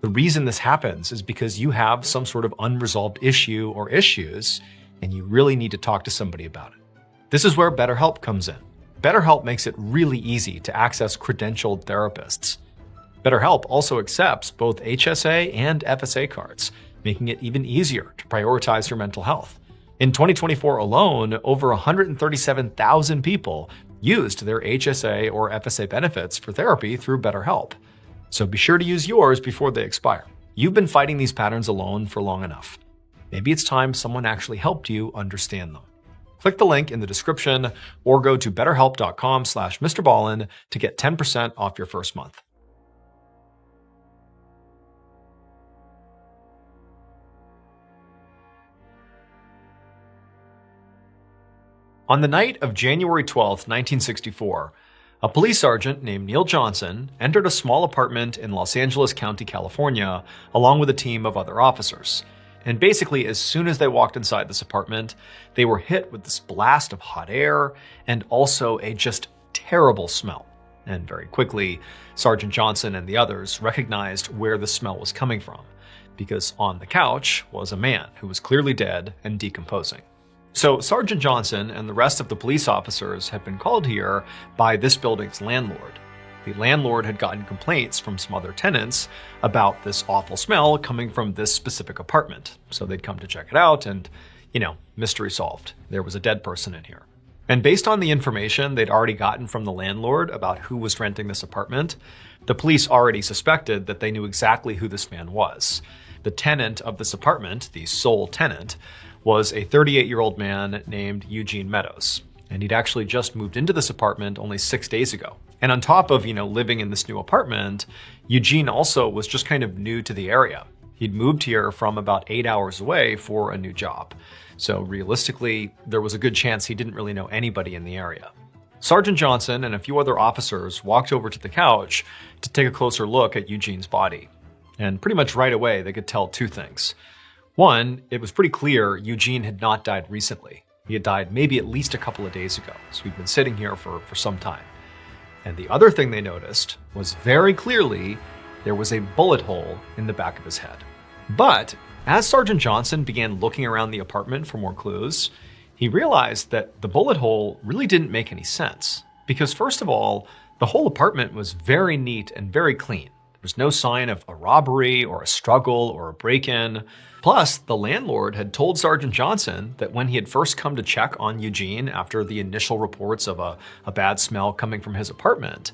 The reason this happens is because you have some sort of unresolved issue or issues, and you really need to talk to somebody about it. This is where BetterHelp comes in. BetterHelp makes it really easy to access credentialed therapists. BetterHelp also accepts both HSA and FSA cards, making it even easier to prioritize your mental health. In 2024 alone, over 137,000 people used their HSA or FSA benefits for therapy through BetterHelp. So be sure to use yours before they expire. You've been fighting these patterns alone for long enough. Maybe it's time someone actually helped you understand them. Click the link in the description or go to betterhelp.com/MrBallen to get 10% off your first month. On the night of January 12, 1964, a police sergeant named Neil Johnson entered a small apartment in Los Angeles County, California, along with a team of other officers. And basically, as soon as they walked inside this apartment, they were hit with this blast of hot air and also a just terrible smell. And very quickly, Sergeant Johnson and the others recognized where the smell was coming from, because on the couch was a man who was clearly dead and decomposing. So Sergeant Johnson and the rest of the police officers had been called here by this building's landlord. The landlord had gotten complaints from some other tenants about this awful smell coming from this specific apartment. So they'd come to check it out and, mystery solved. There was a dead person in here. And based on the information they'd already gotten from the landlord about who was renting this apartment, the police already suspected that they knew exactly who this man was. The tenant of this apartment, the sole tenant, was a 38-year-old man named Eugene Meadows. And he'd actually just moved into this apartment only 6 days ago. And on top of, living in this new apartment, Eugene also was just kind of new to the area. He'd moved here from about 8 hours away for a new job. So realistically, there was a good chance he didn't really know anybody in the area. Sergeant Johnson and a few other officers walked over to the couch to take a closer look at Eugene's body. And pretty much right away, they could tell two things. One, it was pretty clear Eugene had not died recently. He had died maybe at least a couple of days ago, so he'd been sitting here for some time. And the other thing they noticed was very clearly there was a bullet hole in the back of his head. But as Sergeant Johnson began looking around the apartment for more clues, he realized that the bullet hole really didn't make any sense. Because first of all, the whole apartment was very neat and very clean. There was no sign of a robbery or a struggle or a break-in. Plus, the landlord had told Sergeant Johnson that when he had first come to check on Eugene after the initial reports of a bad smell coming from his apartment,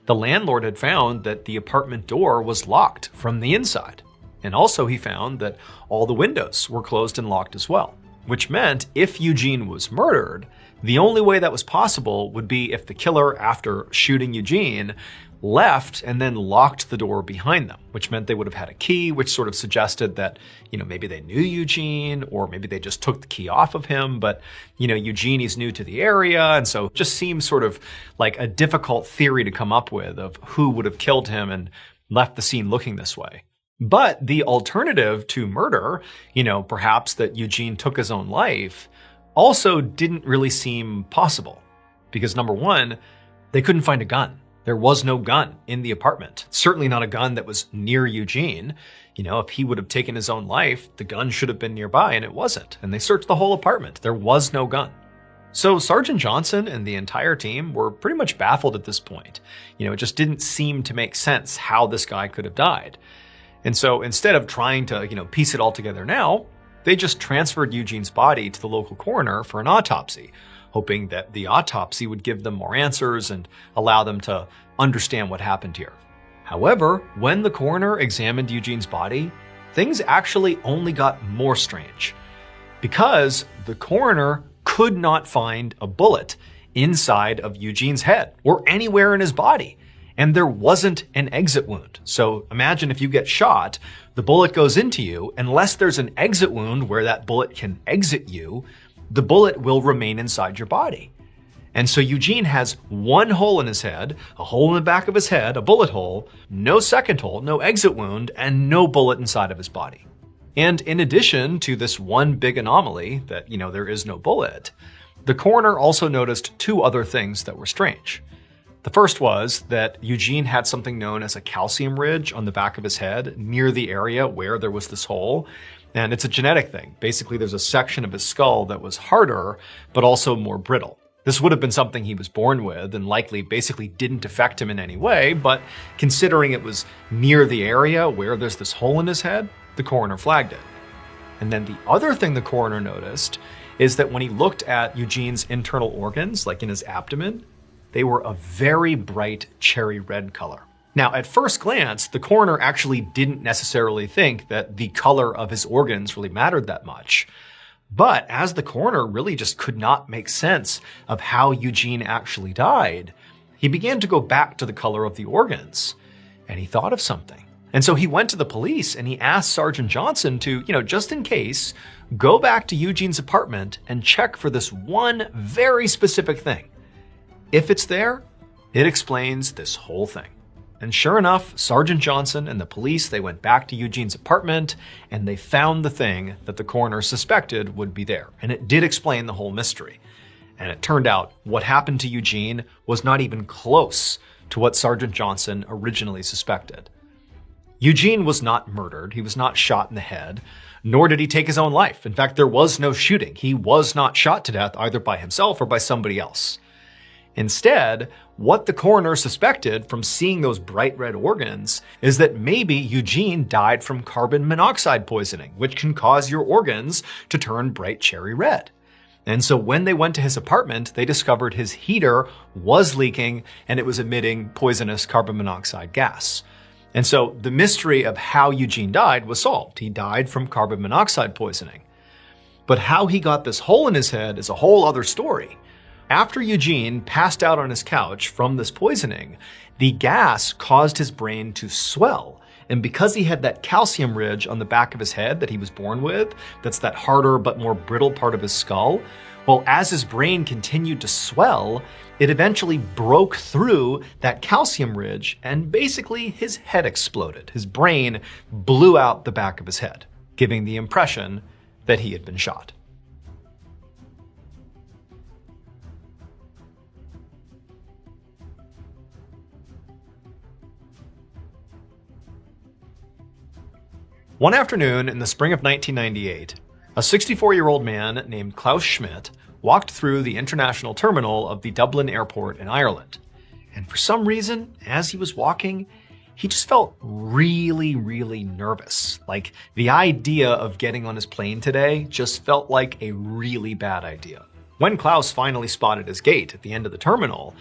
the landlord had found that the apartment door was locked from the inside. And also he found that all the windows were closed and locked as well. Which meant if Eugene was murdered, the only way that was possible would be if the killer, after shooting Eugene, left and then locked the door behind them, which meant they would have had a key, which sort of suggested that, maybe they knew Eugene, or maybe they just took the key off of him, but, Eugene is new to the area, and so it just seems sort of like a difficult theory to come up with of who would have killed him and left the scene looking this way. But the alternative to murder, perhaps that Eugene took his own life, also didn't really seem possible. Because number one, they couldn't find a gun. There was no gun in the apartment. Certainly not a gun that was near Eugene. If he would have taken his own life, the gun should have been nearby, and it wasn't. And they searched the whole apartment. There was no gun. So Sergeant Johnson and the entire team were pretty much baffled at this point. It just didn't seem to make sense how this guy could have died. And so instead of trying to, piece it all together now, they just transferred Eugene's body to the local coroner for an autopsy, hoping that the autopsy would give them more answers and allow them to understand what happened here. However, when the coroner examined Eugene's body, things actually only got more strange. Because the coroner could not find a bullet inside of Eugene's head or anywhere in his body. And there wasn't an exit wound. So imagine if you get shot, the bullet goes into you. Unless there's an exit wound where that bullet can exit you, the bullet will remain inside your body. And so Eugene has one hole in his head, a hole in the back of his head, a bullet hole, no second hole, no exit wound, and no bullet inside of his body. And in addition to this one big anomaly that, there is no bullet, the coroner also noticed two other things that were strange. The first was that Eugene had something known as a calcium ridge on the back of his head near the area where there was this hole. And it's a genetic thing. Basically, there's a section of his skull that was harder, but also more brittle. This would have been something he was born with and likely basically didn't affect him in any way, but considering it was near the area where there's this hole in his head, the coroner flagged it. And then the other thing the coroner noticed is that when he looked at Eugene's internal organs, like in his abdomen, they were a very bright cherry red color. Now, at first glance, the coroner actually didn't necessarily think that the color of his organs really mattered that much. But as the coroner really just could not make sense of how Eugene actually died, he began to go back to the color of the organs, and he thought of something. And so he went to the police and he asked Sergeant Johnson to, just in case, go back to Eugene's apartment and check for this one very specific thing. If it's there, it explains this whole thing. And sure enough, Sergeant Johnson and the police, they went back to Eugene's apartment and they found the thing that the coroner suspected would be there. And it did explain the whole mystery. And it turned out what happened to Eugene was not even close to what Sergeant Johnson originally suspected. Eugene was not murdered. He was not shot in the head, nor did he take his own life. In fact, there was no shooting. He was not shot to death either by himself or by somebody else. Instead, what the coroner suspected from seeing those bright red organs is that maybe Eugene died from carbon monoxide poisoning, which can cause your organs to turn bright cherry red. And so when they went to his apartment, they discovered his heater was leaking and it was emitting poisonous carbon monoxide gas. And so the mystery of how Eugene died was solved. He died from carbon monoxide poisoning. But how he got this hole in his head is a whole other story. After Eugene passed out on his couch from this poisoning, the gas caused his brain to swell And because he had that calcium ridge on the back of his head that he was born with, that's that harder but more brittle part of his skull, well, as his brain continued to swell, it eventually broke through that calcium ridge and basically his head exploded. His brain blew out the back of his head, giving the impression that he had been shot. One afternoon in the spring of 1998, a 64-year-old man named Klaus Schmidt walked through the international terminal of the Dublin airport in Ireland. And for some reason, as he was walking, he just felt really, really nervous. Like the idea of getting on his plane today just felt like a really bad idea. When Klaus finally spotted his gate at the end of the terminal,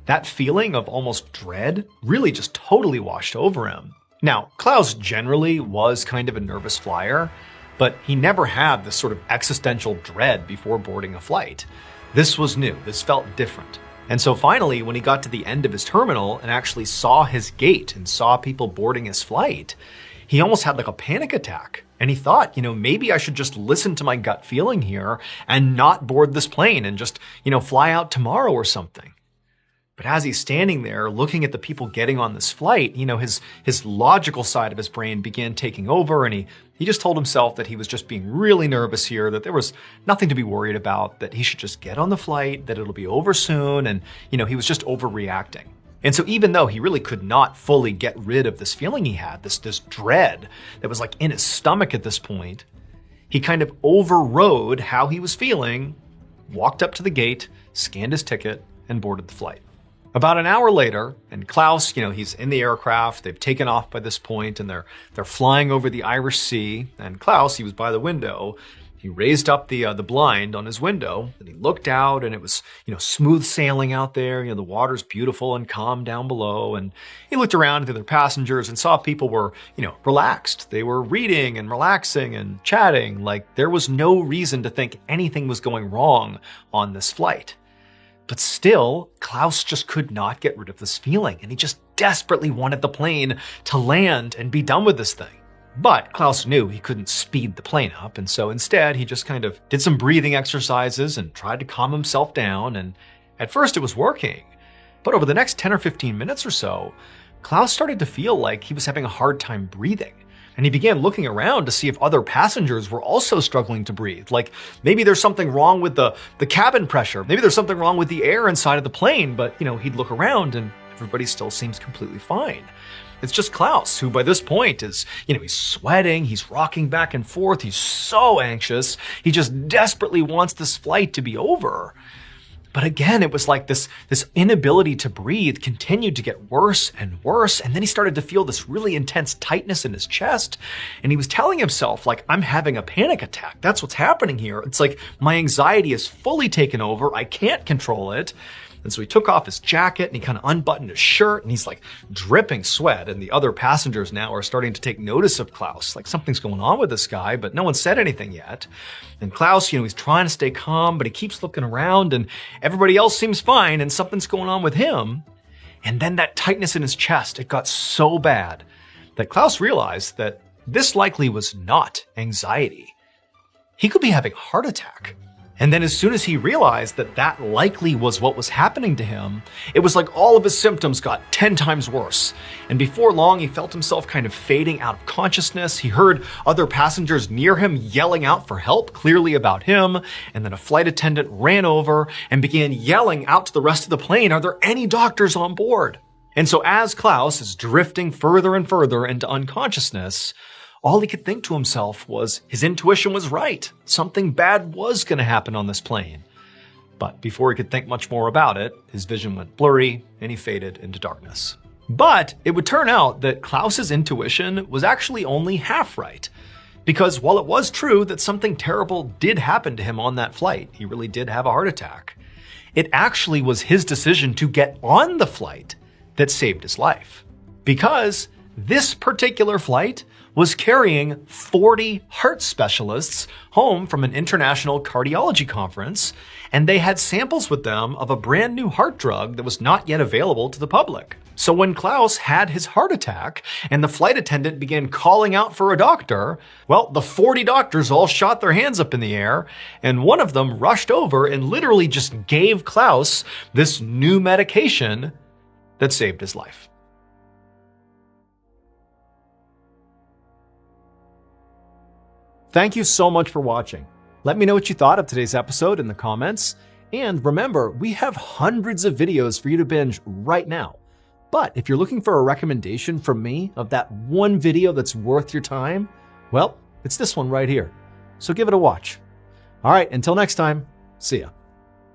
that feeling of almost dread really just totally washed over him. Now, Klaus generally was kind of a nervous flyer, but he never had this sort of existential dread before boarding a flight. This was new. This felt different. And so finally, when he got to the end of his terminal and actually saw his gate and saw people boarding his flight, he almost had like a panic attack. And he thought, maybe I should just listen to my gut feeling here and not board this plane and just, fly out tomorrow or something. But as he's standing there looking at the people getting on this flight, his logical side of his brain began taking over, and he just told himself that he was just being really nervous here, that there was nothing to be worried about, that he should just get on the flight, that it'll be over soon, and he was just overreacting. And so even though he really could not fully get rid of this feeling he had, this dread that was like in his stomach at this point, he kind of overrode how he was feeling, walked up to the gate, scanned his ticket, and boarded the flight. About an hour later, and Klaus, he's in the aircraft, they've taken off by this point, and they're flying over the Irish Sea, and Klaus, he was by the window, he raised up the blind on his window, and he looked out, and it was, smooth sailing out there, the water's beautiful and calm down below, and he looked around at the other passengers and saw people were, relaxed. They were reading and relaxing and chatting, like there was no reason to think anything was going wrong on this flight. But still, Klaus just could not get rid of this feeling, and he just desperately wanted the plane to land and be done with this thing. But Klaus knew he couldn't speed the plane up, and so instead he just kind of did some breathing exercises and tried to calm himself down, and at first it was working. But over the next 10 or 15 minutes or so, Klaus started to feel like he was having a hard time breathing. And he began looking around to see if other passengers were also struggling to breathe. Like maybe there's something wrong with the cabin pressure. Maybe there's something wrong with the air inside of the plane. But, he'd look around and everybody still seems completely fine. It's just Klaus, who by this point is, he's sweating, he's rocking back and forth, he's so anxious. He just desperately wants this flight to be over. But again, it was like this inability to breathe continued to get worse and worse. And then he started to feel this really intense tightness in his chest. And he was telling himself, like, I'm having a panic attack. That's what's happening here. It's like my anxiety is fully taken over. I can't control it. And so he took off his jacket and he kind of unbuttoned his shirt and he's like dripping sweat. And the other passengers now are starting to take notice of Klaus. Like something's going on with this guy, but no one said anything yet. And Klaus, he's trying to stay calm, but he keeps looking around and everybody else seems fine and something's going on with him. And then that tightness in his chest, it got so bad that Klaus realized that this likely was not anxiety. He could be having a heart attack. And then as soon as he realized that that likely was what was happening to him, it was like all of his symptoms got 10 times worse. And before long, he felt himself kind of fading out of consciousness. He heard other passengers near him yelling out for help, clearly about him. And then a flight attendant ran over and began yelling out to the rest of the plane, "Are there any doctors on board?" And so as Klaus is drifting further and further into unconsciousness, all he could think to himself was his intuition was right. Something bad was going to happen on this plane. But before he could think much more about it, his vision went blurry and he faded into darkness. But it would turn out that Klaus's intuition was actually only half right. Because while it was true that something terrible did happen to him on that flight, he really did have a heart attack, it actually was his decision to get on the flight that saved his life. Because this particular flight was carrying 40 heart specialists home from an international cardiology conference, and they had samples with them of a brand new heart drug that was not yet available to the public. So when Klaus had his heart attack and the flight attendant began calling out for a doctor, well, the 40 doctors all shot their hands up in the air, and one of them rushed over and literally just gave Klaus this new medication that saved his life. Thank you so much for watching. Let me know what you thought of today's episode in the comments. And remember, we have hundreds of videos for you to binge right now. But if you're looking for a recommendation from me of that one video that's worth your time, well, it's this one right here. So give it a watch. All right, until next time, see ya.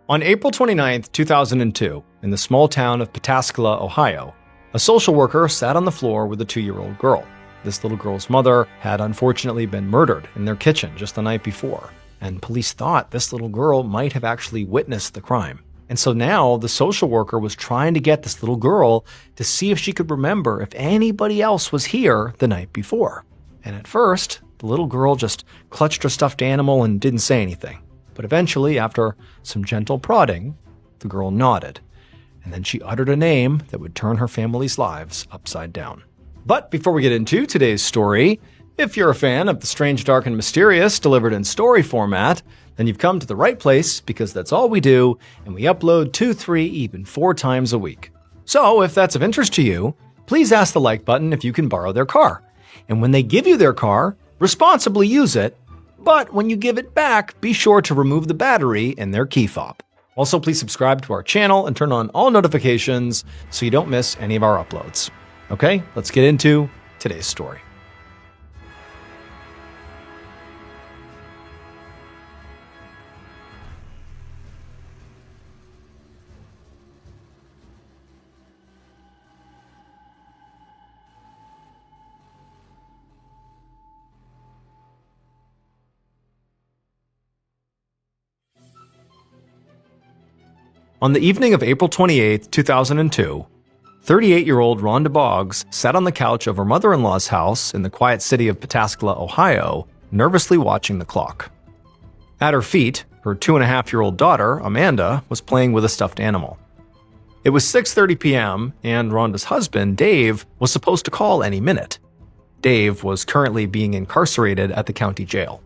On April 29th, 2002, in the small town of Pataskala, Ohio, a social worker sat on the floor with a 2-year-old girl. This little girl's mother had unfortunately been murdered in their kitchen just the night before, and police thought this little girl might have actually witnessed the crime. And so now the social worker was trying to get this little girl to see if she could remember if anybody else was here the night before. And at first, the little girl just clutched her stuffed animal and didn't say anything. But eventually, after some gentle prodding, the girl nodded. And then she uttered a name that would turn her family's lives upside down. But before we get into today's story, if you're a fan of the strange, dark, and mysterious delivered in story format, then you've come to the right place, because that's all we do, and we upload 2, 3, even 4 times a week. So if that's of interest to you, please ask the like button if you can borrow their car. And when they give you their car, responsibly use it, but when you give it back, be sure to remove the battery and their key fob. Also, please subscribe to our channel and turn on all notifications so you don't miss any of our uploads. Okay, let's get into today's story. On the evening of April 28, 2002, 38-year-old Rhonda Boggs sat on the couch of her mother-in-law's house in the quiet city of Pataskala, Ohio, nervously watching the clock. At her feet, her 2.5-year-old daughter, Amanda, was playing with a stuffed animal. It was 6:30 p.m., and Rhonda's husband, Dave, was supposed to call any minute. Dave was currently being incarcerated at the county jail.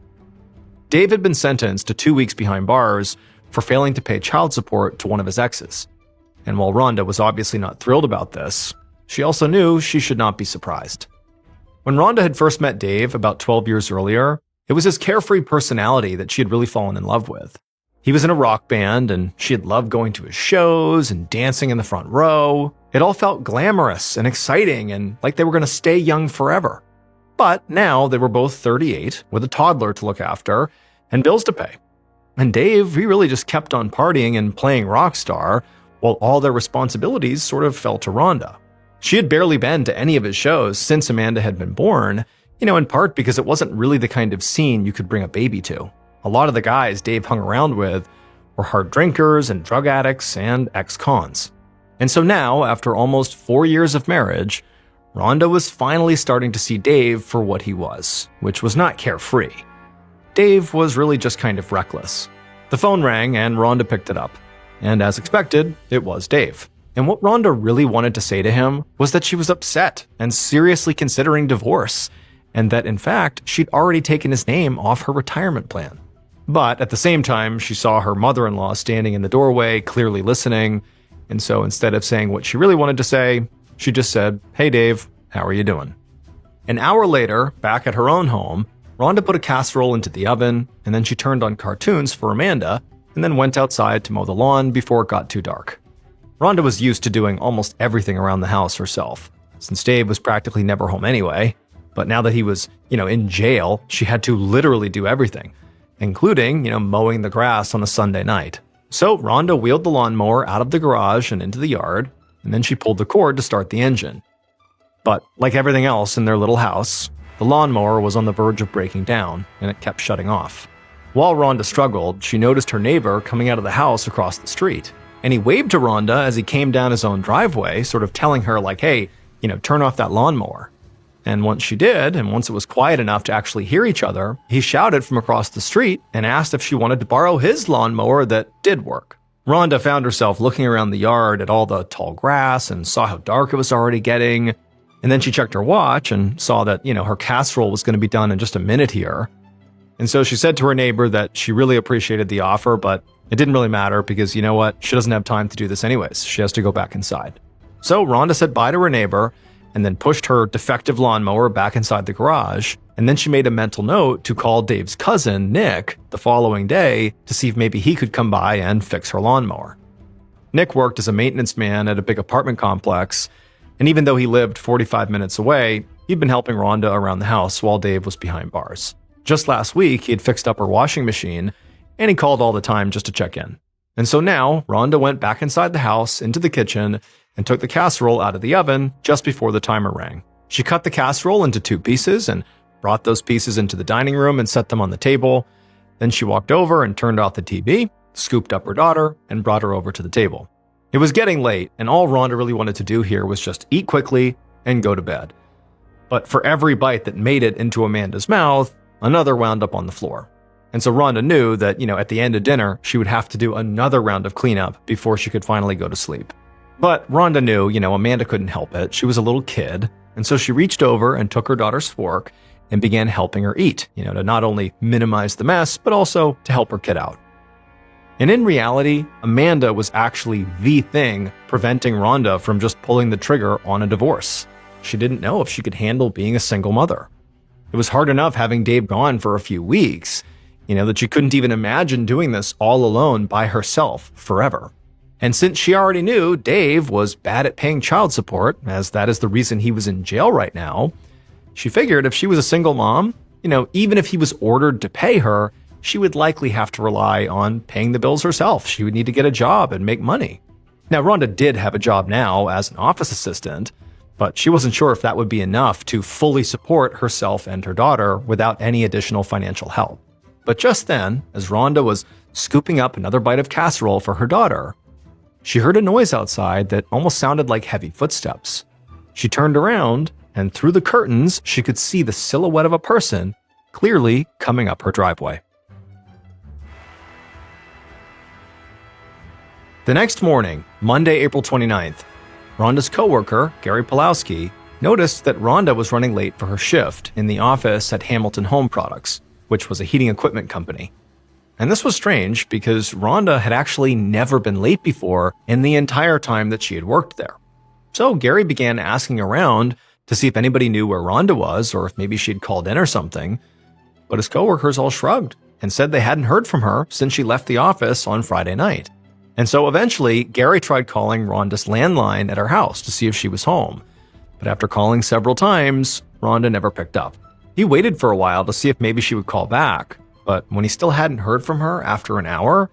Dave had been sentenced to 2 weeks behind bars for failing to pay child support to one of his exes. And while Rhonda was obviously not thrilled about this, she also knew she should not be surprised. When Rhonda had first met Dave about 12 years earlier, it was his carefree personality that she had really fallen in love with. He was in a rock band, and she had loved going to his shows and dancing in the front row. It all felt glamorous and exciting and like they were going to stay young forever. But now they were both 38, with a toddler to look after, and bills to pay. And Dave, he really just kept on partying and playing rock star, while all their responsibilities sort of fell to Rhonda. She had barely been to any of his shows since Amanda had been born, in part because it wasn't really the kind of scene you could bring a baby to. A lot of the guys Dave hung around with were hard drinkers and drug addicts and ex-cons. And so now, after almost 4 years of marriage, Rhonda was finally starting to see Dave for what he was, which was not carefree. Dave was really just kind of reckless. The phone rang and Rhonda picked it up. And as expected, it was Dave. And what Rhonda really wanted to say to him was that she was upset and seriously considering divorce, and that in fact, she'd already taken his name off her retirement plan. But at the same time, she saw her mother-in-law standing in the doorway, clearly listening, and so instead of saying what she really wanted to say, she just said, "Hey Dave, how are you doing?" An hour later, back at her own home, Rhonda put a casserole into the oven, and then she turned on cartoons for Amanda, and then went outside to mow the lawn before it got too dark. Rhonda was used to doing almost everything around the house herself, since Dave was practically never home anyway. But now that he was, in jail, she had to literally do everything, including, mowing the grass on a Sunday night. So Rhonda wheeled the lawnmower out of the garage and into the yard, and then she pulled the cord to start the engine. But like everything else in their little house, the lawnmower was on the verge of breaking down, and it kept shutting off. While Rhonda struggled, she noticed her neighbor coming out of the house across the street, and he waved to Rhonda as he came down his own driveway, sort of telling her like, "Hey, turn off that lawnmower." And once she did, and once it was quiet enough to actually hear each other, he shouted from across the street and asked if she wanted to borrow his lawnmower that did work. Rhonda found herself looking around the yard at all the tall grass and saw how dark it was already getting. And then she checked her watch and saw that, her casserole was going to be done in just a minute here. And so she said to her neighbor that she really appreciated the offer, but it didn't really matter because you know what? She doesn't have time to do this anyways. She has to go back inside. So Rhonda said bye to her neighbor and then pushed her defective lawnmower back inside the garage. And then she made a mental note to call Dave's cousin, Nick, the following day to see if maybe he could come by and fix her lawnmower. Nick worked as a maintenance man at a big apartment complex, and even though he lived 45 minutes away, he'd been helping Rhonda around the house while Dave was behind bars. Just last week, he had fixed up her washing machine, and he called all the time just to check in. And so now, Rhonda went back inside the house, into the kitchen, and took the casserole out of the oven just before the timer rang. She cut the casserole into 2 pieces and brought those pieces into the dining room and set them on the table. Then she walked over and turned off the TV, scooped up her daughter, and brought her over to the table. It was getting late, and all Rhonda really wanted to do here was just eat quickly and go to bed. But for every bite that made it into Amanda's mouth, another wound up on the floor. And so Rhonda knew that, at the end of dinner, she would have to do another round of cleanup before she could finally go to sleep. But Rhonda knew, Amanda couldn't help it. She was a little kid. And so she reached over and took her daughter's fork and began helping her eat, to not only minimize the mess, but also to help her kid out. And in reality, Amanda was actually the thing preventing Rhonda from just pulling the trigger on a divorce. She didn't know if she could handle being a single mother. It was hard enough having Dave gone for a few weeks, that she couldn't even imagine doing this all alone by herself forever. And since she already knew Dave was bad at paying child support, as that is the reason he was in jail right now, she figured if she was a single mom, even if he was ordered to pay her, she would likely have to rely on paying the bills herself. She would need to get a job and make money. Now, Rhonda did have a job now as an office assistant, but she wasn't sure if that would be enough to fully support herself and her daughter without any additional financial help. But just then, as Rhonda was scooping up another bite of casserole for her daughter, she heard a noise outside that almost sounded like heavy footsteps. She turned around, and through the curtains, she could see the silhouette of a person clearly coming up her driveway. The next morning, Monday, April 29th, Rhonda's coworker, Gary Pulowski, noticed that Rhonda was running late for her shift in the office at Hamilton Home Products, which was a heating equipment company. And this was strange because Rhonda had actually never been late before in the entire time that she had worked there. So Gary began asking around to see if anybody knew where Rhonda was or if maybe she'd called in or something. But his coworkers all shrugged and said they hadn't heard from her since she left the office on Friday night. And so eventually, Gary tried calling Rhonda's landline at her house to see if she was home. But after calling several times, Rhonda never picked up. He waited for a while to see if maybe she would call back. But when he still hadn't heard from her after an hour,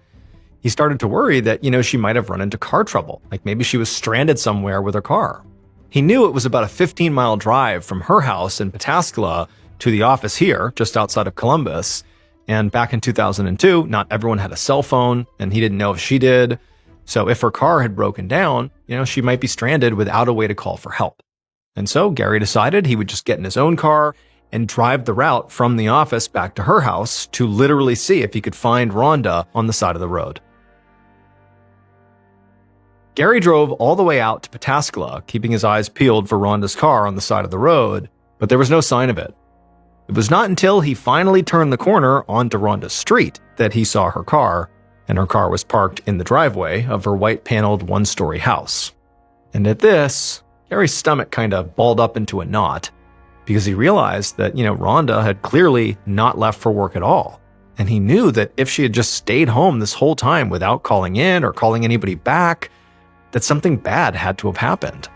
he started to worry that, she might have run into car trouble. Like maybe she was stranded somewhere with her car. He knew it was about a 15-mile drive from her house in Pataskala to the office here, just outside of Columbus. And back in 2002, not everyone had a cell phone, and he didn't know if she did. So if her car had broken down, she might be stranded without a way to call for help. And so Gary decided he would just get in his own car and drive the route from the office back to her house to literally see if he could find Rhonda on the side of the road. Gary drove all the way out to Pataskala, keeping his eyes peeled for Rhonda's car on the side of the road, but there was no sign of it. It was not until he finally turned the corner onto Rhonda's street that he saw her car, and her car was parked in the driveway of her white-paneled one-story house. And at this, Gary's stomach kind of balled up into a knot, because he realized that, Rhonda had clearly not left for work at all. And he knew that if she had just stayed home this whole time without calling in or calling anybody back, that something bad had to have happened.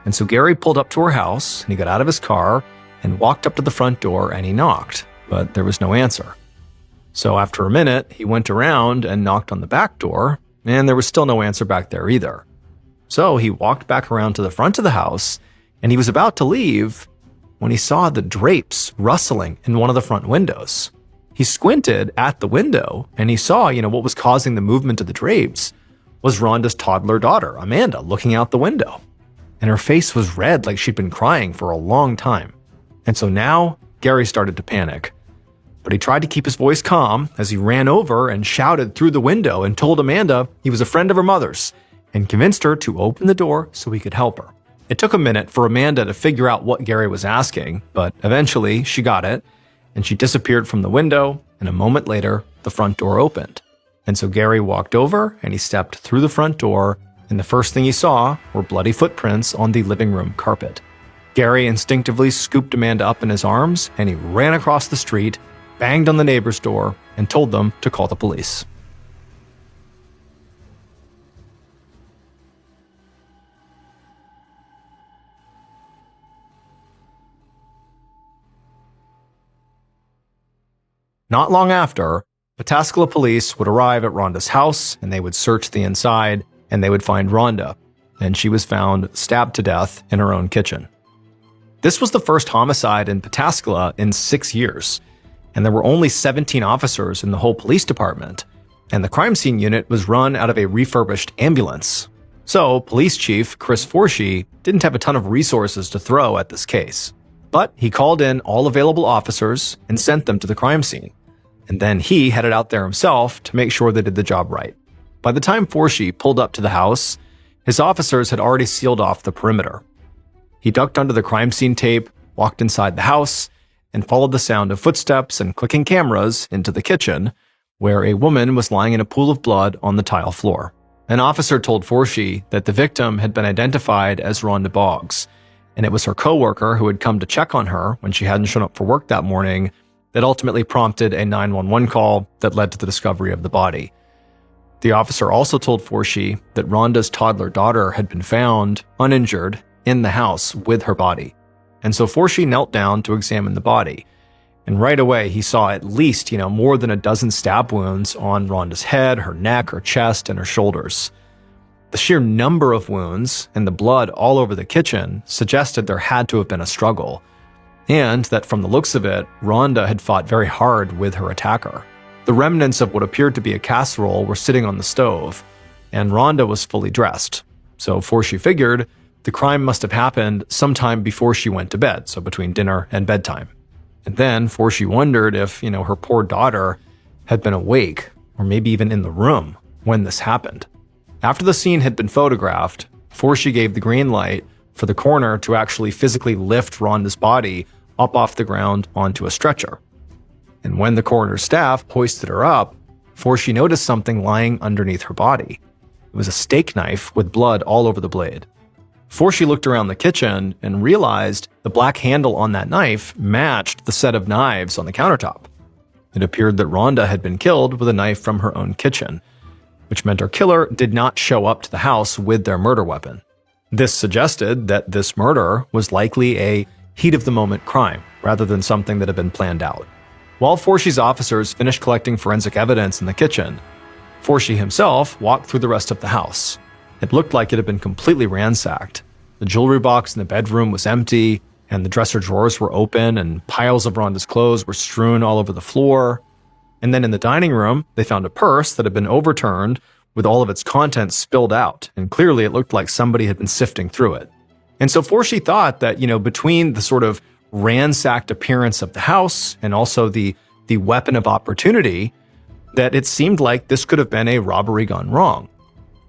And so Gary pulled up to her house, and he got out of his car and walked up to the front door and he knocked, but there was no answer. So after a minute, he went around and knocked on the back door, and there was still no answer back there either. So he walked back around to the front of the house, and he was about to leave when he saw the drapes rustling in one of the front windows. He squinted at the window, and he saw, what was causing the movement of the drapes was Rhonda's toddler daughter, Amanda, looking out the window. And her face was red like she'd been crying for a long time. And so now, Gary started to panic. But he tried to keep his voice calm as he ran over and shouted through the window and told Amanda he was a friend of her mother's and convinced her to open the door so he could help her. It took a minute for Amanda to figure out what Gary was asking, but eventually she got it, and she disappeared from the window, and a moment later, the front door opened. And so Gary walked over and he stepped through the front door, and the first thing he saw were bloody footprints on the living room carpet. Gary instinctively scooped Amanda up in his arms, and he ran across the street, banged on the neighbor's door, and told them to call the police. Not long after, Pataskala police would arrive at Rhonda's house, and they would search the inside, and they would find Rhonda, and she was found stabbed to death in her own kitchen. This was the first homicide in Pataskala in 6 years, and there were only 17 officers in the whole police department, and the crime scene unit was run out of a refurbished ambulance. So, Police Chief Chris Forshee didn't have a ton of resources to throw at this case, but he called in all available officers and sent them to the crime scene. And then he headed out there himself to make sure they did the job right. By the time Forshee pulled up to the house, his officers had already sealed off the perimeter. He ducked under the crime scene tape, walked inside the house, and followed the sound of footsteps and clicking cameras into the kitchen, where a woman was lying in a pool of blood on the tile floor. An officer told Forshee that the victim had been identified as Rhonda Boggs, and it was her coworker who had come to check on her when she hadn't shown up for work that morning that ultimately prompted a 911 call that led to the discovery of the body. The officer also told Forshee that Rhonda's toddler daughter had been found, uninjured, in the house with her body. And so Forshee knelt down to examine the body. And right away, he saw at least, more than a dozen stab wounds on Rhonda's head, her neck, her chest, and her shoulders. The sheer number of wounds and the blood all over the kitchen suggested there had to have been a struggle, and that from the looks of it, Rhonda had fought very hard with her attacker. The remnants of what appeared to be a casserole were sitting on the stove, and Rhonda was fully dressed. So Forshee figured the crime must have happened sometime before she went to bed, so between dinner and bedtime. And then Forshee wondered if, her poor daughter had been awake, or maybe even in the room, when this happened. After the scene had been photographed, Forshee gave the green light for the coroner to actually physically lift Rhonda's body up off the ground onto a stretcher. And when the coroner's staff hoisted her up, Forshee noticed something lying underneath her body. It was a steak knife with blood all over the blade. Forshee looked around the kitchen and realized the black handle on that knife matched the set of knives on the countertop. It appeared that Rhonda had been killed with a knife from her own kitchen, which meant her killer did not show up to the house with their murder weapon. This suggested that this murder was likely a heat-of-the-moment crime, rather than something that had been planned out. While Forshee's officers finished collecting forensic evidence in the kitchen, Forshee himself walked through the rest of the house. It looked like it had been completely ransacked. The jewelry box in the bedroom was empty, and the dresser drawers were open, and piles of Rhonda's clothes were strewn all over the floor. And then in the dining room, they found a purse that had been overturned with all of its contents spilled out, and clearly it looked like somebody had been sifting through it. And so Forshee thought that, between the sort of ransacked appearance of the house and also the weapon of opportunity, that it seemed like this could have been a robbery gone wrong.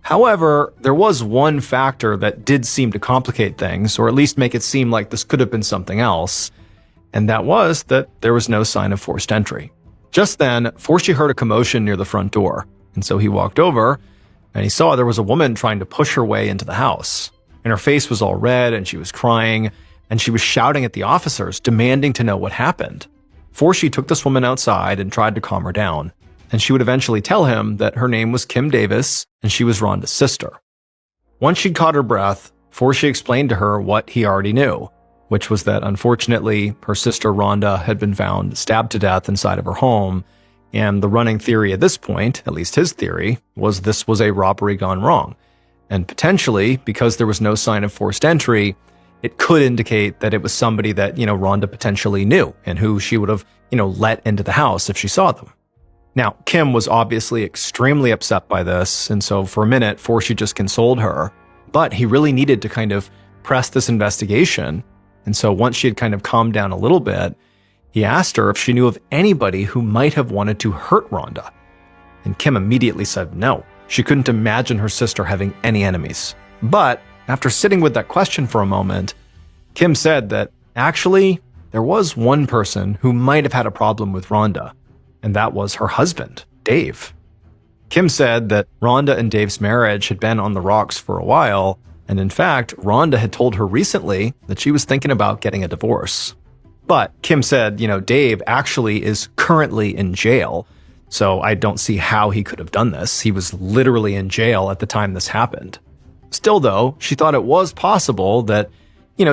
However, there was one factor that did seem to complicate things, or at least make it seem like this could have been something else, and that was that there was no sign of forced entry. Just then, Forshee heard a commotion near the front door, and so he walked over, and he saw there was a woman trying to push her way into the house. And her face was all red, and she was crying, and she was shouting at the officers, demanding to know what happened. Forshee took this woman outside and tried to calm her down, and she would eventually tell him that her name was Kim Davis, and she was Rhonda's sister. Once she'd caught her breath, Forshee explained to her what he already knew, which was that unfortunately, her sister Rhonda had been found stabbed to death inside of her home, and the running theory at this point, at least his theory, was this was a robbery gone wrong. And potentially, because there was no sign of forced entry, it could indicate that it was somebody that, Rhonda potentially knew and who she would have, let into the house if she saw them. Now, Kim was obviously extremely upset by this, and so for a minute, Forshee just consoled her. But he really needed to kind of press this investigation, And so once she had kind of calmed down a little bit, he asked her if she knew of anybody who might have wanted to hurt Rhonda. And Kim immediately said no. She couldn't imagine her sister having any enemies. But after sitting with that question for a moment, Kim said that actually there was one person who might have had a problem with Rhonda, and that was her husband, Dave. Kim said that Rhonda and Dave's marriage had been on the rocks for a while, and in fact, Rhonda had told her recently that she was thinking about getting a divorce. But Kim said, Dave actually is currently in jail, so I don't see how he could have done this. He was literally in jail at the time this happened. Still, though, she thought it was possible that,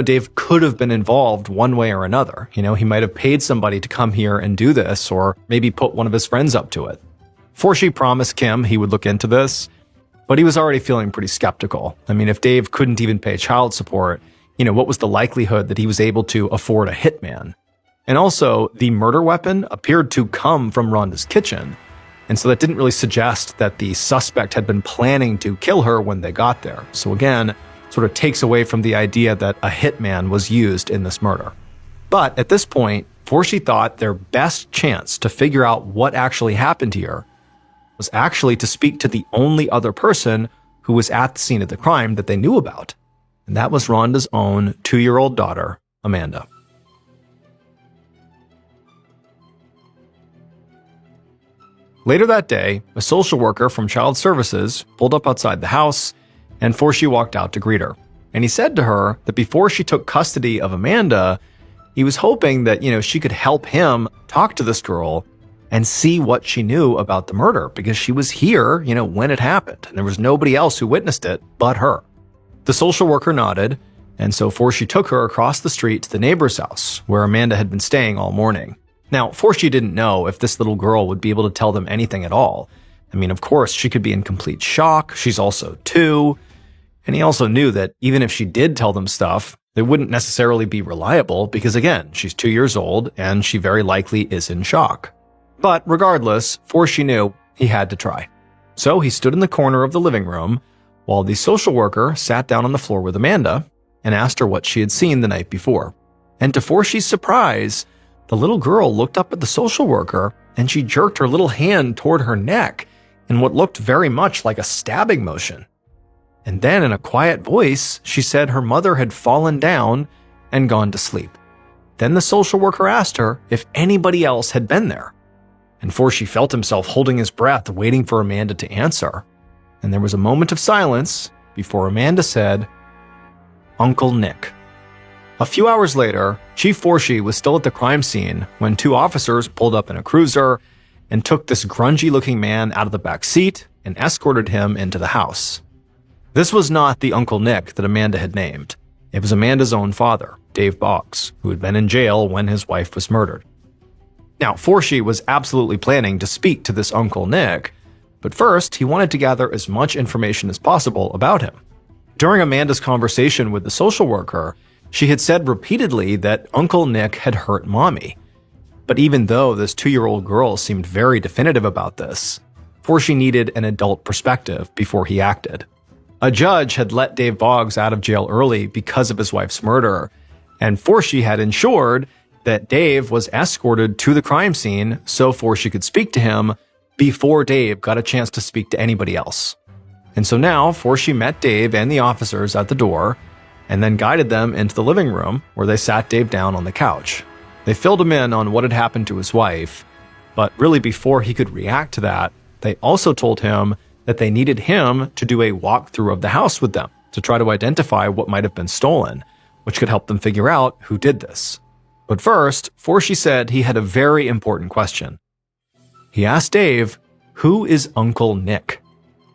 Dave could have been involved one way or another. He might have paid somebody to come here and do this, or maybe put one of his friends up to it. Forshee promised Kim he would look into this, but he was already feeling pretty skeptical. I mean, if Dave couldn't even pay child support, what was the likelihood that he was able to afford a hitman? And also, the murder weapon appeared to come from Rhonda's kitchen, and so that didn't really suggest that the suspect had been planning to kill her when they got there. So again, sort of takes away from the idea that a hitman was used in this murder. But at this point, Forshee thought their best chance to figure out what actually happened here was actually to speak to the only other person who was at the scene of the crime that they knew about. And that was Rhonda's own 2-year-old daughter, Amanda. Later that day, a social worker from Child Services pulled up outside the house, and Forshee walked out to greet her. And he said to her that before she took custody of Amanda, he was hoping that, she could help him talk to this girl and see what she knew about the murder, because she was here, when it happened, and there was nobody else who witnessed it but her. The social worker nodded, and so Forshee took her across the street to the neighbor's house, where Amanda had been staying all morning. Now, Forshee didn't know if this little girl would be able to tell them anything at all. I mean, of course, she could be in complete shock. She's also 2. And he also knew that even if she did tell them stuff, they wouldn't necessarily be reliable because, again, she's 2 years old and she very likely is in shock. But regardless, Forshee knew he had to try. So he stood in the corner of the living room while the social worker sat down on the floor with Amanda and asked her what she had seen the night before. And to Forshee's surprise, the little girl looked up at the social worker and she jerked her little hand toward her neck in what looked very much like a stabbing motion. And then in a quiet voice, she said her mother had fallen down and gone to sleep. Then the social worker asked her if anybody else had been there. And Forshee felt himself holding his breath, waiting for Amanda to answer. And there was a moment of silence before Amanda said, "Uncle Nick." A few hours later, Chief Forshee was still at the crime scene when 2 officers pulled up in a cruiser and took this grungy-looking man out of the back seat and escorted him into the house. This was not the Uncle Nick that Amanda had named. It was Amanda's own father, Dave Boggs, who had been in jail when his wife was murdered. Now, Forshee was absolutely planning to speak to this Uncle Nick, but first he wanted to gather as much information as possible about him. During Amanda's conversation with the social worker, she had said repeatedly that Uncle Nick had hurt Mommy. But even though this 2-year-old girl seemed very definitive about this, Forshee needed an adult perspective before he acted. A judge had let Dave Boggs out of jail early because of his wife's murder, and Forshee had ensured that Dave was escorted to the crime scene so Forshee could speak to him before Dave got a chance to speak to anybody else. And so now Forshee met Dave and the officers at the door and then guided them into the living room where they sat Dave down on the couch. They filled him in on what had happened to his wife, but really before he could react to that, they also told him that they needed him to do a walkthrough of the house with them to try to identify what might have been stolen, which could help them figure out who did this. But first, Forshee said he had a very important question. He asked Dave, "Who is Uncle Nick?"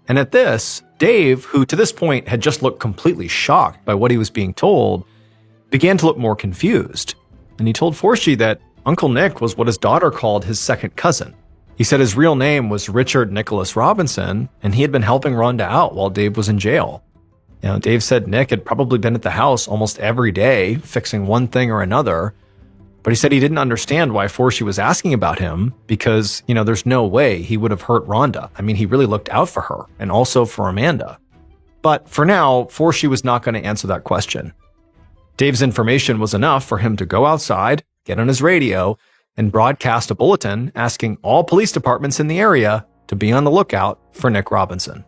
And at this, Dave, who to this point had just looked completely shocked by what he was being told, began to look more confused. And he told Forshee that Uncle Nick was what his daughter called his second cousin. He said his real name was Richard Nicholas Robinson, and he had been helping Rhonda out while Dave was in jail. Dave said Nick had probably been at the house almost every day, fixing one thing or another, but he said he didn't understand why Forshee was asking about him because, there's no way he would have hurt Rhonda. I mean, he really looked out for her and also for Amanda. But for now, Forshee was not going to answer that question. Dave's information was enough for him to go outside, get on his radio, and broadcast a bulletin asking all police departments in the area to be on the lookout for Nick Robinson.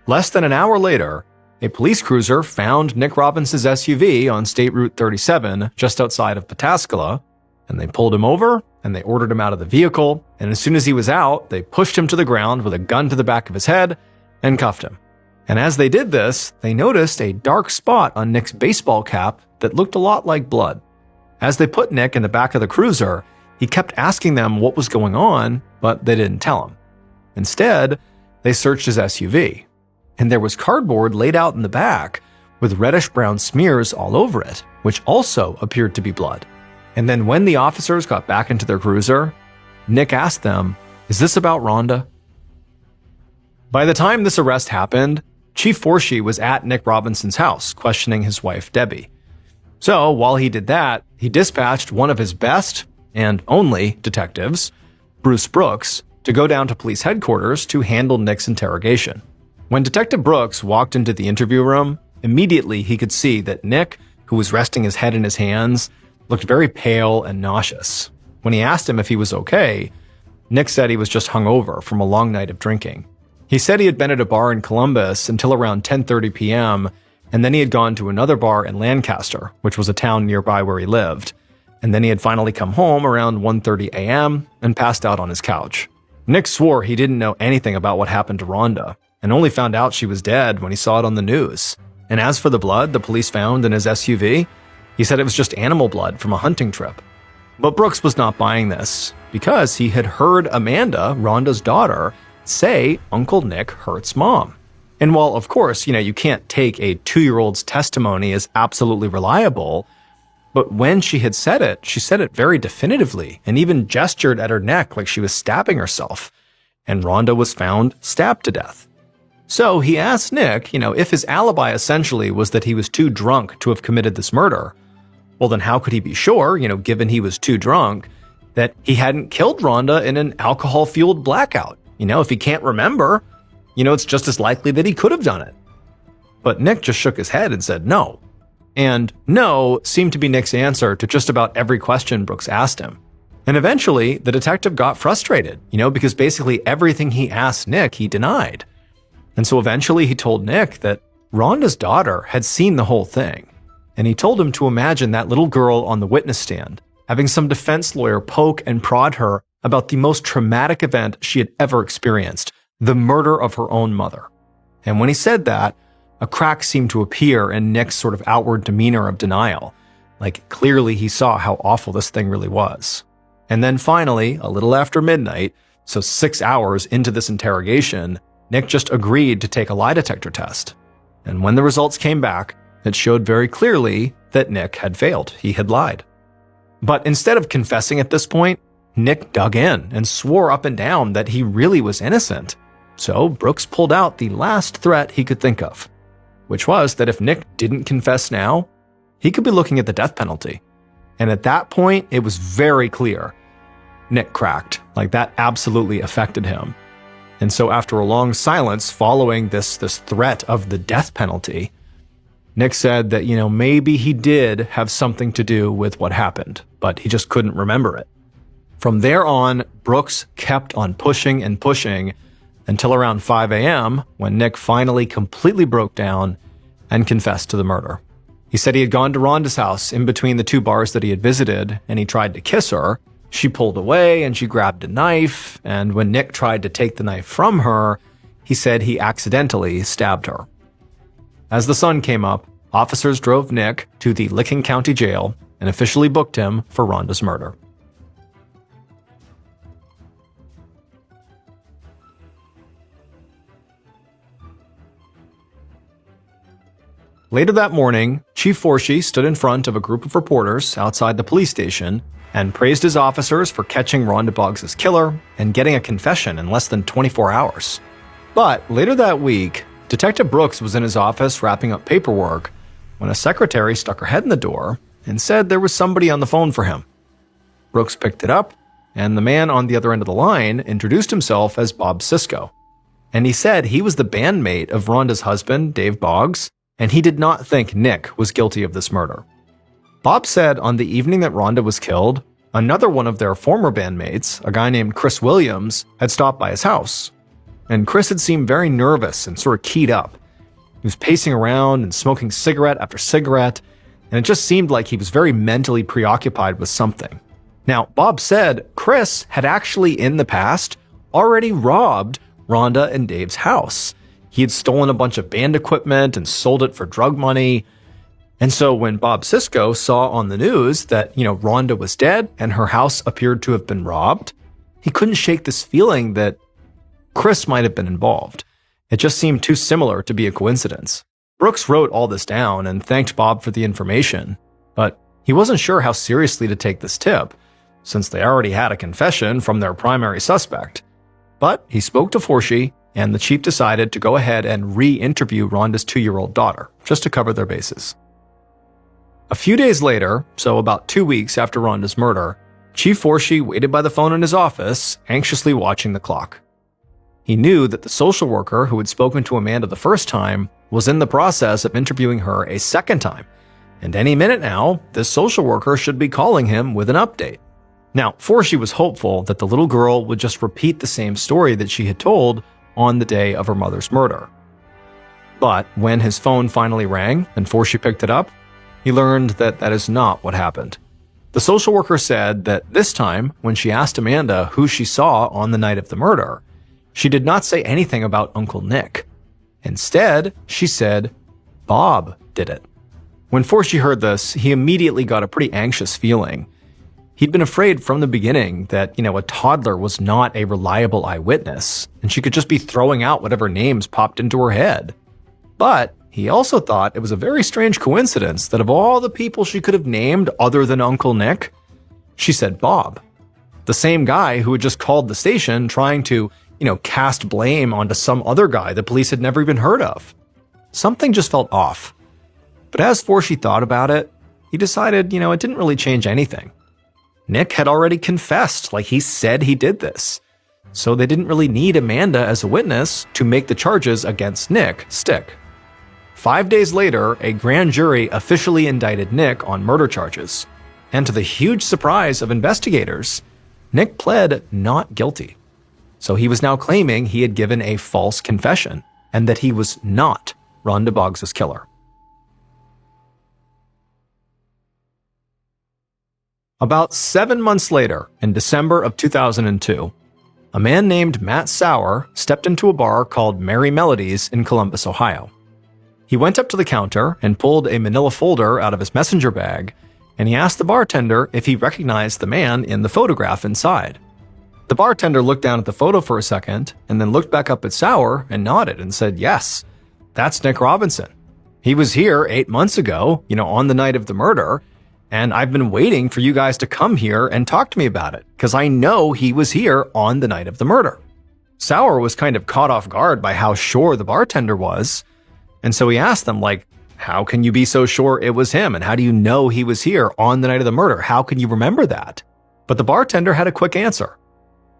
Less than an hour later, a police cruiser found Nick Robinson's SUV on State Route 37 just outside of Pataskala, and they pulled him over and they ordered him out of the vehicle, and as soon as he was out, they pushed him to the ground with a gun to the back of his head and cuffed him. And as they did this, they noticed a dark spot on Nick's baseball cap that looked a lot like blood. As they put Nick in the back of the cruiser, he kept asking them what was going on, but they didn't tell him. Instead, they searched his SUV, and there was cardboard laid out in the back with reddish-brown smears all over it, which also appeared to be blood. And then when the officers got back into their cruiser, Nick asked them, "Is this about Rhonda?" By the time this arrest happened, Chief Forshee was at Nick Robinson's house questioning his wife, Debbie. So while he did that, he dispatched one of his best and only detectives, Bruce Brooks, to go down to police headquarters to handle Nick's interrogation. When Detective Brooks walked into the interview room, immediately he could see that Nick, who was resting his head in his hands, looked very pale and nauseous. When he asked him if he was okay, Nick said he was just hungover from a long night of drinking. He said he had been at a bar in Columbus until around 10:30 p.m., and then he had gone to another bar in Lancaster, which was a town nearby where he lived. And then he had finally come home around 1:30 a.m. and passed out on his couch. Nick swore he didn't know anything about what happened to Rhonda, and only found out she was dead when he saw it on the news. And as for the blood the police found in his SUV, he said it was just animal blood from a hunting trip. But Brooks was not buying this, because he had heard Amanda, Rhonda's daughter, say Uncle Nick hurts Mom. And while, of course, you can't take a 2-year-old's testimony as absolutely reliable, but when she had said it, she said it very definitively and even gestured at her neck like she was stabbing herself. And Rhonda was found stabbed to death. So he asked Nick, if his alibi essentially was that he was too drunk to have committed this murder, well then how could he be sure, given he was too drunk, that he hadn't killed Rhonda in an alcohol-fueled blackout? If he can't remember, it's just as likely that he could have done it. But Nick just shook his head and said no. And no seemed to be Nick's answer to just about every question Brooks asked him. And eventually, the detective got frustrated, because basically everything he asked Nick, he denied. And so eventually he told Nick that Rhonda's daughter had seen the whole thing. And he told him to imagine that little girl on the witness stand, having some defense lawyer poke and prod her about the most traumatic event she had ever experienced, the murder of her own mother. And when he said that, a crack seemed to appear in Nick's sort of outward demeanor of denial. Like clearly he saw how awful this thing really was. And then finally, a little after midnight, so 6 hours into this interrogation, Nick just agreed to take a lie detector test. And when the results came back, it showed very clearly that Nick had failed. He had lied. But instead of confessing at this point, Nick dug in and swore up and down that he really was innocent. So Brooks pulled out the last threat he could think of, which was that if Nick didn't confess now, he could be looking at the death penalty. And at that point, it was very clear. Nick cracked. That absolutely affected him. And so after a long silence following this threat of the death penalty, Nick said that, maybe he did have something to do with what happened, but he just couldn't remember it. From there on, Brooks kept on pushing and pushing until around 5 a.m. when Nick finally completely broke down and confessed to the murder. He said he had gone to Rhonda's house in between the 2 bars that he had visited, and he tried to kiss her. She pulled away and she grabbed a knife, and when Nick tried to take the knife from her, he said he accidentally stabbed her. As the sun came up, officers drove Nick to the Licking County Jail and officially booked him for Rhonda's murder. Later that morning, Chief Forshee stood in front of a group of reporters outside the police station and praised his officers for catching Rhonda Boggs' killer and getting a confession in less than 24 hours. But later that week, Detective Brooks was in his office wrapping up paperwork when a secretary stuck her head in the door and said there was somebody on the phone for him. Brooks picked it up, and the man on the other end of the line introduced himself as Bob Sisko. And he said he was the bandmate of Rhonda's husband, Dave Boggs, and he did not think Nick was guilty of this murder. Bob said on the evening that Rhonda was killed, another one of their former bandmates, a guy named Chris Williams, had stopped by his house. And Chris had seemed very nervous and sort of keyed up. He was pacing around and smoking cigarette after cigarette, and it just seemed like he was very mentally preoccupied with something. Now, Bob said Chris had actually in the past already robbed Rhonda and Dave's house. He had stolen a bunch of band equipment and sold it for drug money. And so when Bob Sisko saw on the news that, Rhonda was dead and her house appeared to have been robbed, he couldn't shake this feeling that Chris might have been involved. It just seemed too similar to be a coincidence. Brooks wrote all this down and thanked Bob for the information, but he wasn't sure how seriously to take this tip, since they already had a confession from their primary suspect. But he spoke to Forshee, and the chief decided to go ahead and re-interview Rhonda's 2-year-old daughter, just to cover their bases. A few days later, so about 2 weeks after Rhonda's murder, Chief Forshee waited by the phone in his office, anxiously watching the clock. He knew that the social worker who had spoken to Amanda the first time was in the process of interviewing her a second time, and any minute now, this social worker should be calling him with an update. Now, Forshee was hopeful that the little girl would just repeat the same story that she had told on the day of her mother's murder. But when his phone finally rang and Forshee picked it up, he learned that that is not what happened. The social worker said that this time, when she asked Amanda who she saw on the night of the murder, she did not say anything about Uncle Nick. Instead, she said, Bob did it. When Forshee heard this, he immediately got a pretty anxious feeling. He'd been afraid from the beginning that, a toddler was not a reliable eyewitness, and she could just be throwing out whatever names popped into her head. But he also thought it was a very strange coincidence that of all the people she could have named other than Uncle Nick, she said Bob. The same guy who had just called the station trying to, cast blame onto some other guy the police had never even heard of. Something just felt off. But as Forshee thought about it, he decided, it didn't really change anything. Nick had already confessed, like he said he did this. So they didn't really need Amanda as a witness to make the charges against Nick stick. 5 days later, a grand jury officially indicted Nick on murder charges. And to the huge surprise of investigators, Nick pled not guilty. So he was now claiming he had given a false confession and that he was not Rhonda Boggs' killer. About 7 months later, in December of 2002, a man named Matt Sauer stepped into a bar called Merry Melodies in Columbus, Ohio. He went up to the counter and pulled a manila folder out of his messenger bag, and he asked the bartender if he recognized the man in the photograph inside. The bartender looked down at the photo for a second, and then looked back up at Sauer and nodded and said, yes, that's Nick Robinson. He was here 8 months ago, on the night of the murder, and I've been waiting for you guys to come here and talk to me about it, because I know he was here on the night of the murder. Sauer was kind of caught off guard by how sure the bartender was, and so he asked them, how can you be so sure it was him, and how do you know he was here on the night of the murder? How can you remember that? But the bartender had a quick answer.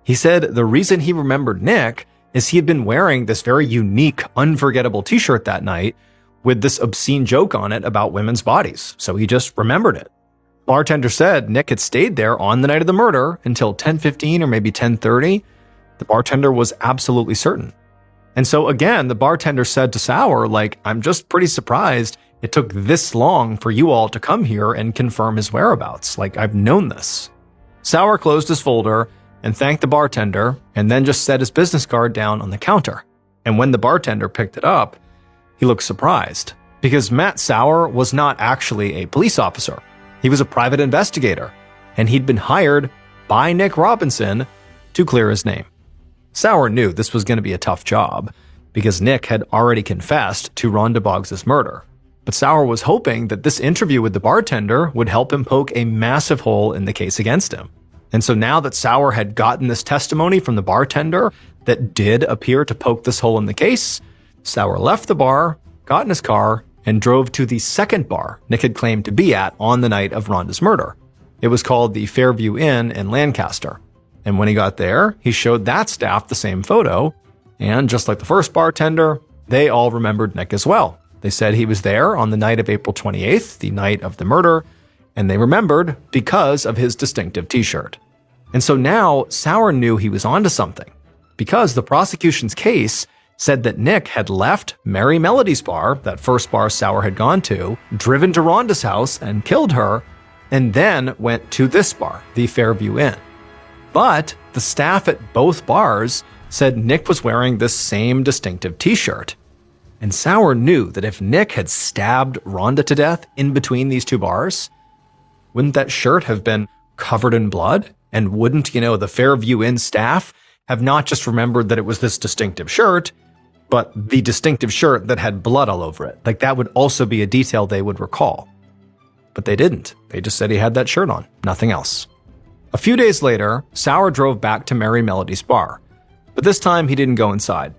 He said the reason he remembered Nick is he had been wearing this very unique, unforgettable t-shirt that night with this obscene joke on it about women's bodies, so he just remembered it. Bartender said Nick had stayed there on the night of the murder until 10:15 or maybe 10:30. The bartender was absolutely certain. And so again, the bartender said to Sauer, I'm just pretty surprised it took this long for you all to come here and confirm his whereabouts. I've known this. Sauer closed his folder and thanked the bartender, and then just set his business card down on the counter. And when the bartender picked it up, he looked surprised, because Matt Sauer was not actually a police officer. He was a private investigator, and he'd been hired by Nick Robinson to clear his name. Sauer knew this was going to be a tough job, because Nick had already confessed to Rhonda Boggs' murder. But Sauer was hoping that this interview with the bartender would help him poke a massive hole in the case against him. And so now that Sauer had gotten this testimony from the bartender that did appear to poke this hole in the case, Sauer left the bar, got in his car, and drove to the second bar Nick had claimed to be at on the night of Rhonda's murder. It was called the Fairview Inn in Lancaster. And when he got there, he showed that staff the same photo, and just like the first bartender, they all remembered Nick as well. They said he was there on the night of April 28th, the night of the murder, and they remembered because of his distinctive t-shirt. And so now Sauer knew he was onto something, because the prosecution's case said that Nick had left Merry Melody's bar, that first bar Sauer had gone to, driven to Rhonda's house and killed her, and then went to this bar, the Fairview Inn. But the staff at both bars said Nick was wearing this same distinctive t-shirt. And Sauer knew that if Nick had stabbed Rhonda to death in between these two bars, wouldn't that shirt have been covered in blood? And wouldn't, the Fairview Inn staff have not just remembered that it was this distinctive shirt, but the distinctive shirt that had blood all over it? Like, that would also be a detail they would recall. But they didn't. They just said he had that shirt on, nothing else. A few days later, Sauer drove back to Merry Melody's bar, but this time he didn't go inside.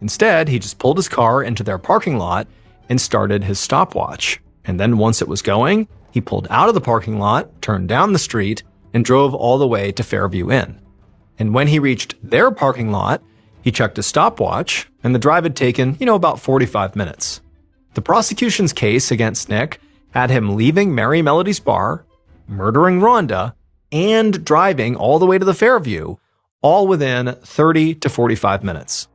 Instead, he just pulled his car into their parking lot and started his stopwatch. And then once it was going, he pulled out of the parking lot, turned down the street, and drove all the way to Fairview Inn. And when he reached their parking lot, he checked his stopwatch, and the drive had taken, about 45 minutes. The prosecution's case against Nick had him leaving Merry Melody's bar, murdering Rhonda, and driving all the way to the Fairview, all within 30 to 45 minutes.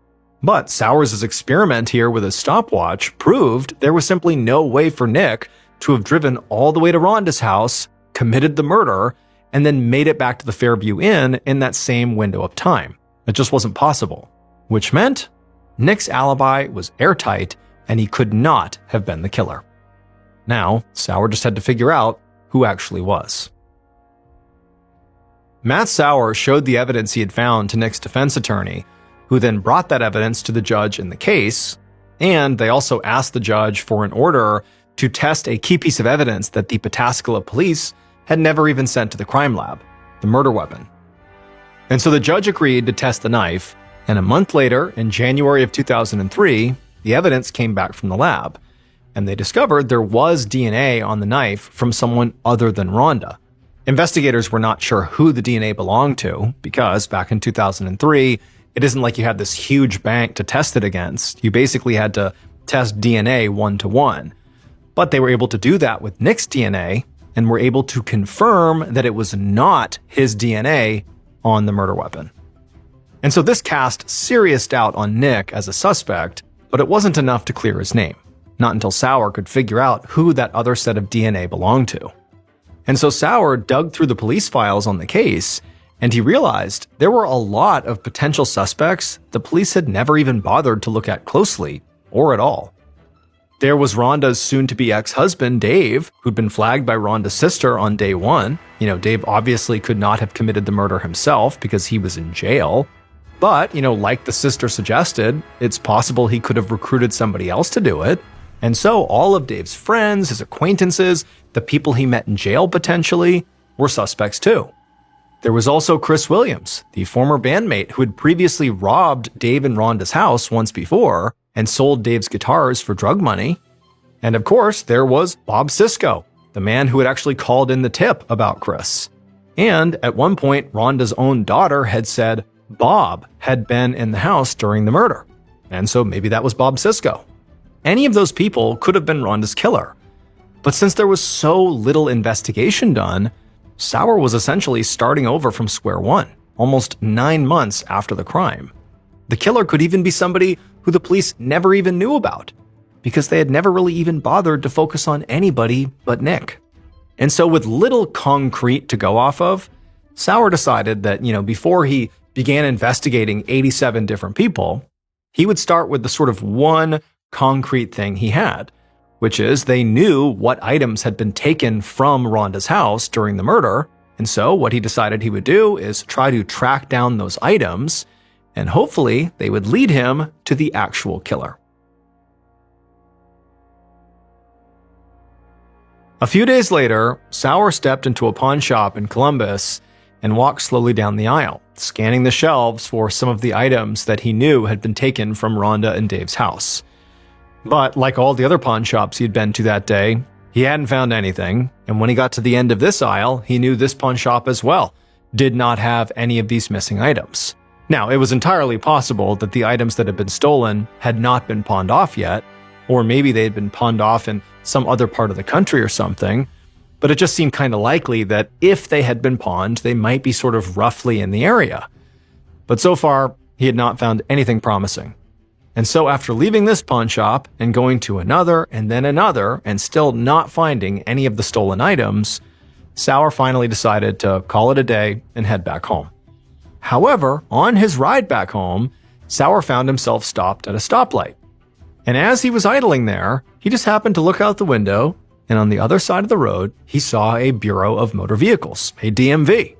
But Sauers' experiment here with his stopwatch proved there was simply no way for Nick to have driven all the way to Rhonda's house, committed the murder, and then made it back to the Fairview Inn in that same window of time. It just wasn't possible, which meant Nick's alibi was airtight and he could not have been the killer. Now, Sauer just had to figure out who actually was. Matt Sauer showed the evidence he had found to Nick's defense attorney, who then brought that evidence to the judge in the case, and they also asked the judge for an order to test a key piece of evidence that the Pataskala police had never even sent to the crime lab, the murder weapon. And so the judge agreed to test the knife, and a month later, in January of 2003, the evidence came back from the lab, and they discovered there was DNA on the knife from someone other than Rhonda. Investigators were not sure who the DNA belonged to, because back in 2003, it isn't like you had this huge bank to test it against. You basically had to test DNA one-to-one. But they were able to do that with Nick's DNA, and were able to confirm that it was not his DNA on the murder weapon. And so this cast serious doubt on Nick as a suspect, but it wasn't enough to clear his name. Not until Sauer could figure out who that other set of DNA belonged to. And so Sauer dug through the police files on the case, and he realized there were a lot of potential suspects the police had never even bothered to look at closely, or at all. There was Rhonda's soon-to-be ex-husband, Dave, who'd been flagged by Rhonda's sister on day one. Dave obviously could not have committed the murder himself because he was in jail. But, like the sister suggested, it's possible he could have recruited somebody else to do it. And so all of Dave's friends, his acquaintances, the people he met in jail potentially, were suspects too. There was also Chris Williams, the former bandmate who had previously robbed Dave and Rhonda's house once before and sold Dave's guitars for drug money. And of course, there was Bob Sisko, the man who had actually called in the tip about Chris. And at one point, Rhonda's own daughter had said Bob had been in the house during the murder. And so maybe that was Bob Sisko. Any of those people could have been Rhonda's killer. But since there was so little investigation done, Sauer was essentially starting over from square one, almost 9 months after the crime. The killer could even be somebody who the police never even knew about, because they had never really even bothered to focus on anybody but Nick. And so with little concrete to go off of, Sauer decided that, before he began investigating 87 different people, he would start with the sort of one concrete thing he had, which is they knew what items had been taken from Rhonda's house during the murder. And so what he decided he would do is try to track down those items, and hopefully they would lead him to the actual killer. A few days later, Sauer stepped into a pawn shop in Columbus and walked slowly down the aisle, scanning the shelves for some of the items that he knew had been taken from Rhonda and Dave's house. But like all the other pawn shops he'd been to that day, he hadn't found anything, and when he got to the end of this aisle, he knew this pawn shop as well did not have any of these missing items. Now, it was entirely possible that the items that had been stolen had not been pawned off yet, or maybe they had been pawned off in some other part of the country or something. But it just seemed kind of likely that if they had been pawned, they might be sort of roughly in the area. But so far, he had not found anything promising. And so after leaving this pawn shop and going to another and then another and still not finding any of the stolen items, Sauer finally decided to call it a day and head back home. However, on his ride back home, Sauer found himself stopped at a stoplight. And as he was idling there, he just happened to look out the window, and on the other side of the road, he saw a Bureau of Motor Vehicles, a DMV.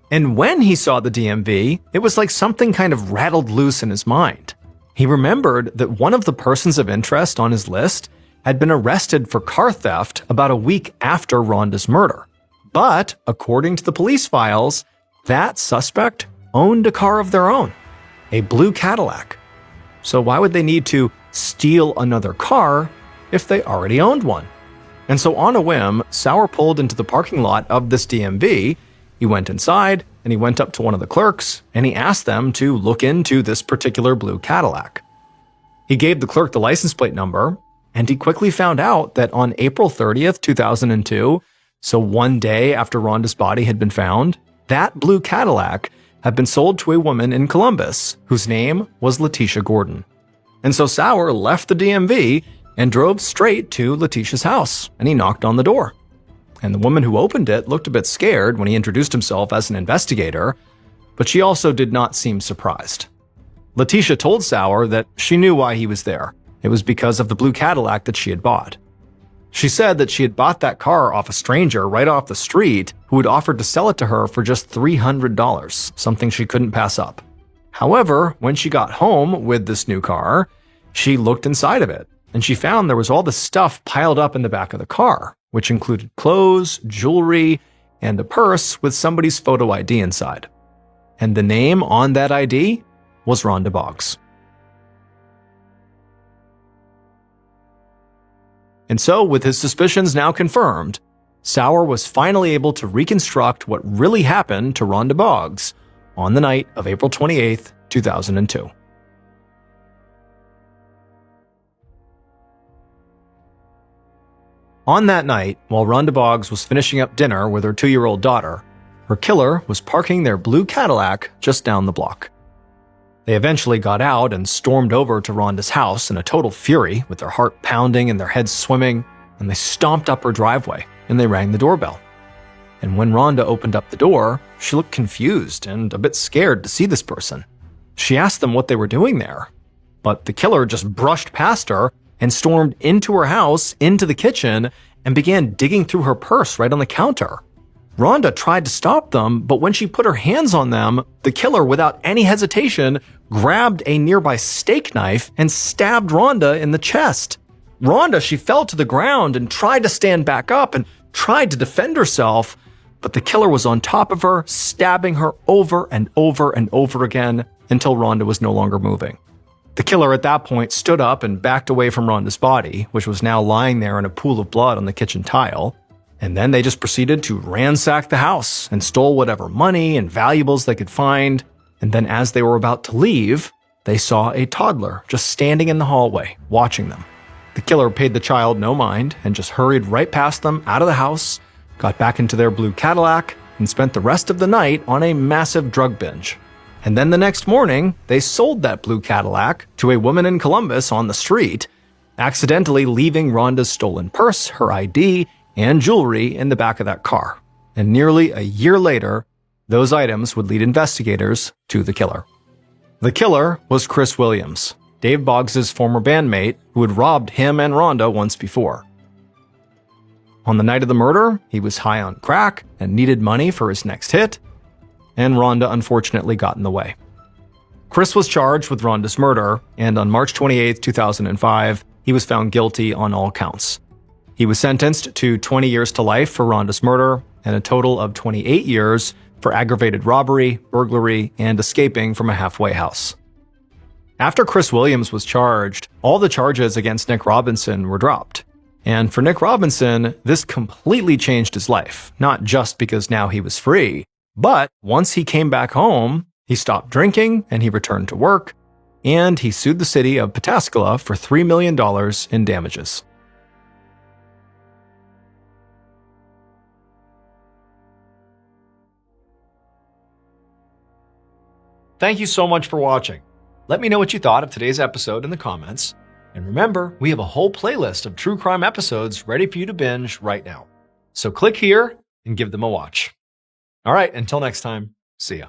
And when he saw the DMV, it was like something kind of rattled loose in his mind. He remembered that one of the persons of interest on his list had been arrested for car theft about a week after Rhonda's murder. But, according to the police files, that suspect owned a car of their own, a blue Cadillac. So why would they need to steal another car if they already owned one? And so on a whim, Sauer pulled into the parking lot of this DMV. He went inside, and he went up to one of the clerks, and he asked them to look into this particular blue Cadillac. He gave the clerk the license plate number, and he quickly found out that on April 30th, 2002, so one day after Rhonda's body had been found, that blue Cadillac had been sold to a woman in Columbus whose name was Letitia Gordon. And so Sauer left the DMV and drove straight to Letitia's house, and he knocked on the door. And the woman who opened it looked a bit scared when he introduced himself as an investigator, but she also did not seem surprised. Letitia told Sauer that she knew why he was there. It was because of the blue Cadillac that she had bought. She said that she had bought that car off a stranger right off the street who had offered to sell it to her for just $300, something she couldn't pass up. However, when she got home with this new car, she looked inside of it, and she found there was all this stuff piled up in the back of the car, which included clothes, jewelry, and a purse with somebody's photo ID inside. And the name on that ID was Rhonda Boggs. And so, with his suspicions now confirmed, Sauer was finally able to reconstruct what really happened to Rhonda Boggs on the night of April 28, 2002. On that night, while Rhonda Boggs was finishing up dinner with her 2-year-old daughter, her killer was parking their blue Cadillac just down the block. They eventually got out and stormed over to Rhonda's house in a total fury, with their heart pounding and their heads swimming, and they stomped up her driveway, and they rang the doorbell. And when Rhonda opened up the door, she looked confused and a bit scared to see this person. She asked them what they were doing there, but the killer just brushed past her and stormed into her house, into the kitchen, and began digging through her purse right on the counter. Rhonda tried to stop them, but when she put her hands on them, the killer, without any hesitation, grabbed a nearby steak knife and stabbed Rhonda in the chest. Rhonda, she fell to the ground and tried to stand back up and tried to defend herself, but the killer was on top of her, stabbing her over and over and over again until Rhonda was no longer moving. The killer at that point stood up and backed away from Rhonda's body, which was now lying there in a pool of blood on the kitchen tile. And then they just proceeded to ransack the house and stole whatever money and valuables they could find. And then as they were about to leave, they saw a toddler just standing in the hallway, watching them. The killer paid the child no mind and just hurried right past them out of the house, got back into their blue Cadillac, and spent the rest of the night on a massive drug binge. And then the next morning, they sold that blue Cadillac to a woman in Columbus on the street, accidentally leaving Rhonda's stolen purse, her ID, and jewelry in the back of that car. And nearly a year later, those items would lead investigators to the killer. The killer was Chris Williams, Dave Boggs' former bandmate who had robbed him and Rhonda once before. On the night of the murder, he was high on crack and needed money for his next hit, and Rhonda unfortunately got in the way. Chris was charged with Rhonda's murder, and on March 28, 2005, he was found guilty on all counts. He was sentenced to 20 years to life for Rhonda's murder and a total of 28 years for aggravated robbery, burglary, and escaping from a halfway house. After Chris Williams was charged, all the charges against Nick Robinson were dropped. And for Nick Robinson, this completely changed his life, not just because now he was free, but once he came back home, he stopped drinking and he returned to work. and he sued the city of Pataskala for $3 million in damages. Thank you so much for watching. Let me know what you thought of today's episode in the comments. And remember, we have a whole playlist of true crime episodes ready for you to binge right now. So click here and give them a watch. All right, until next time, see ya.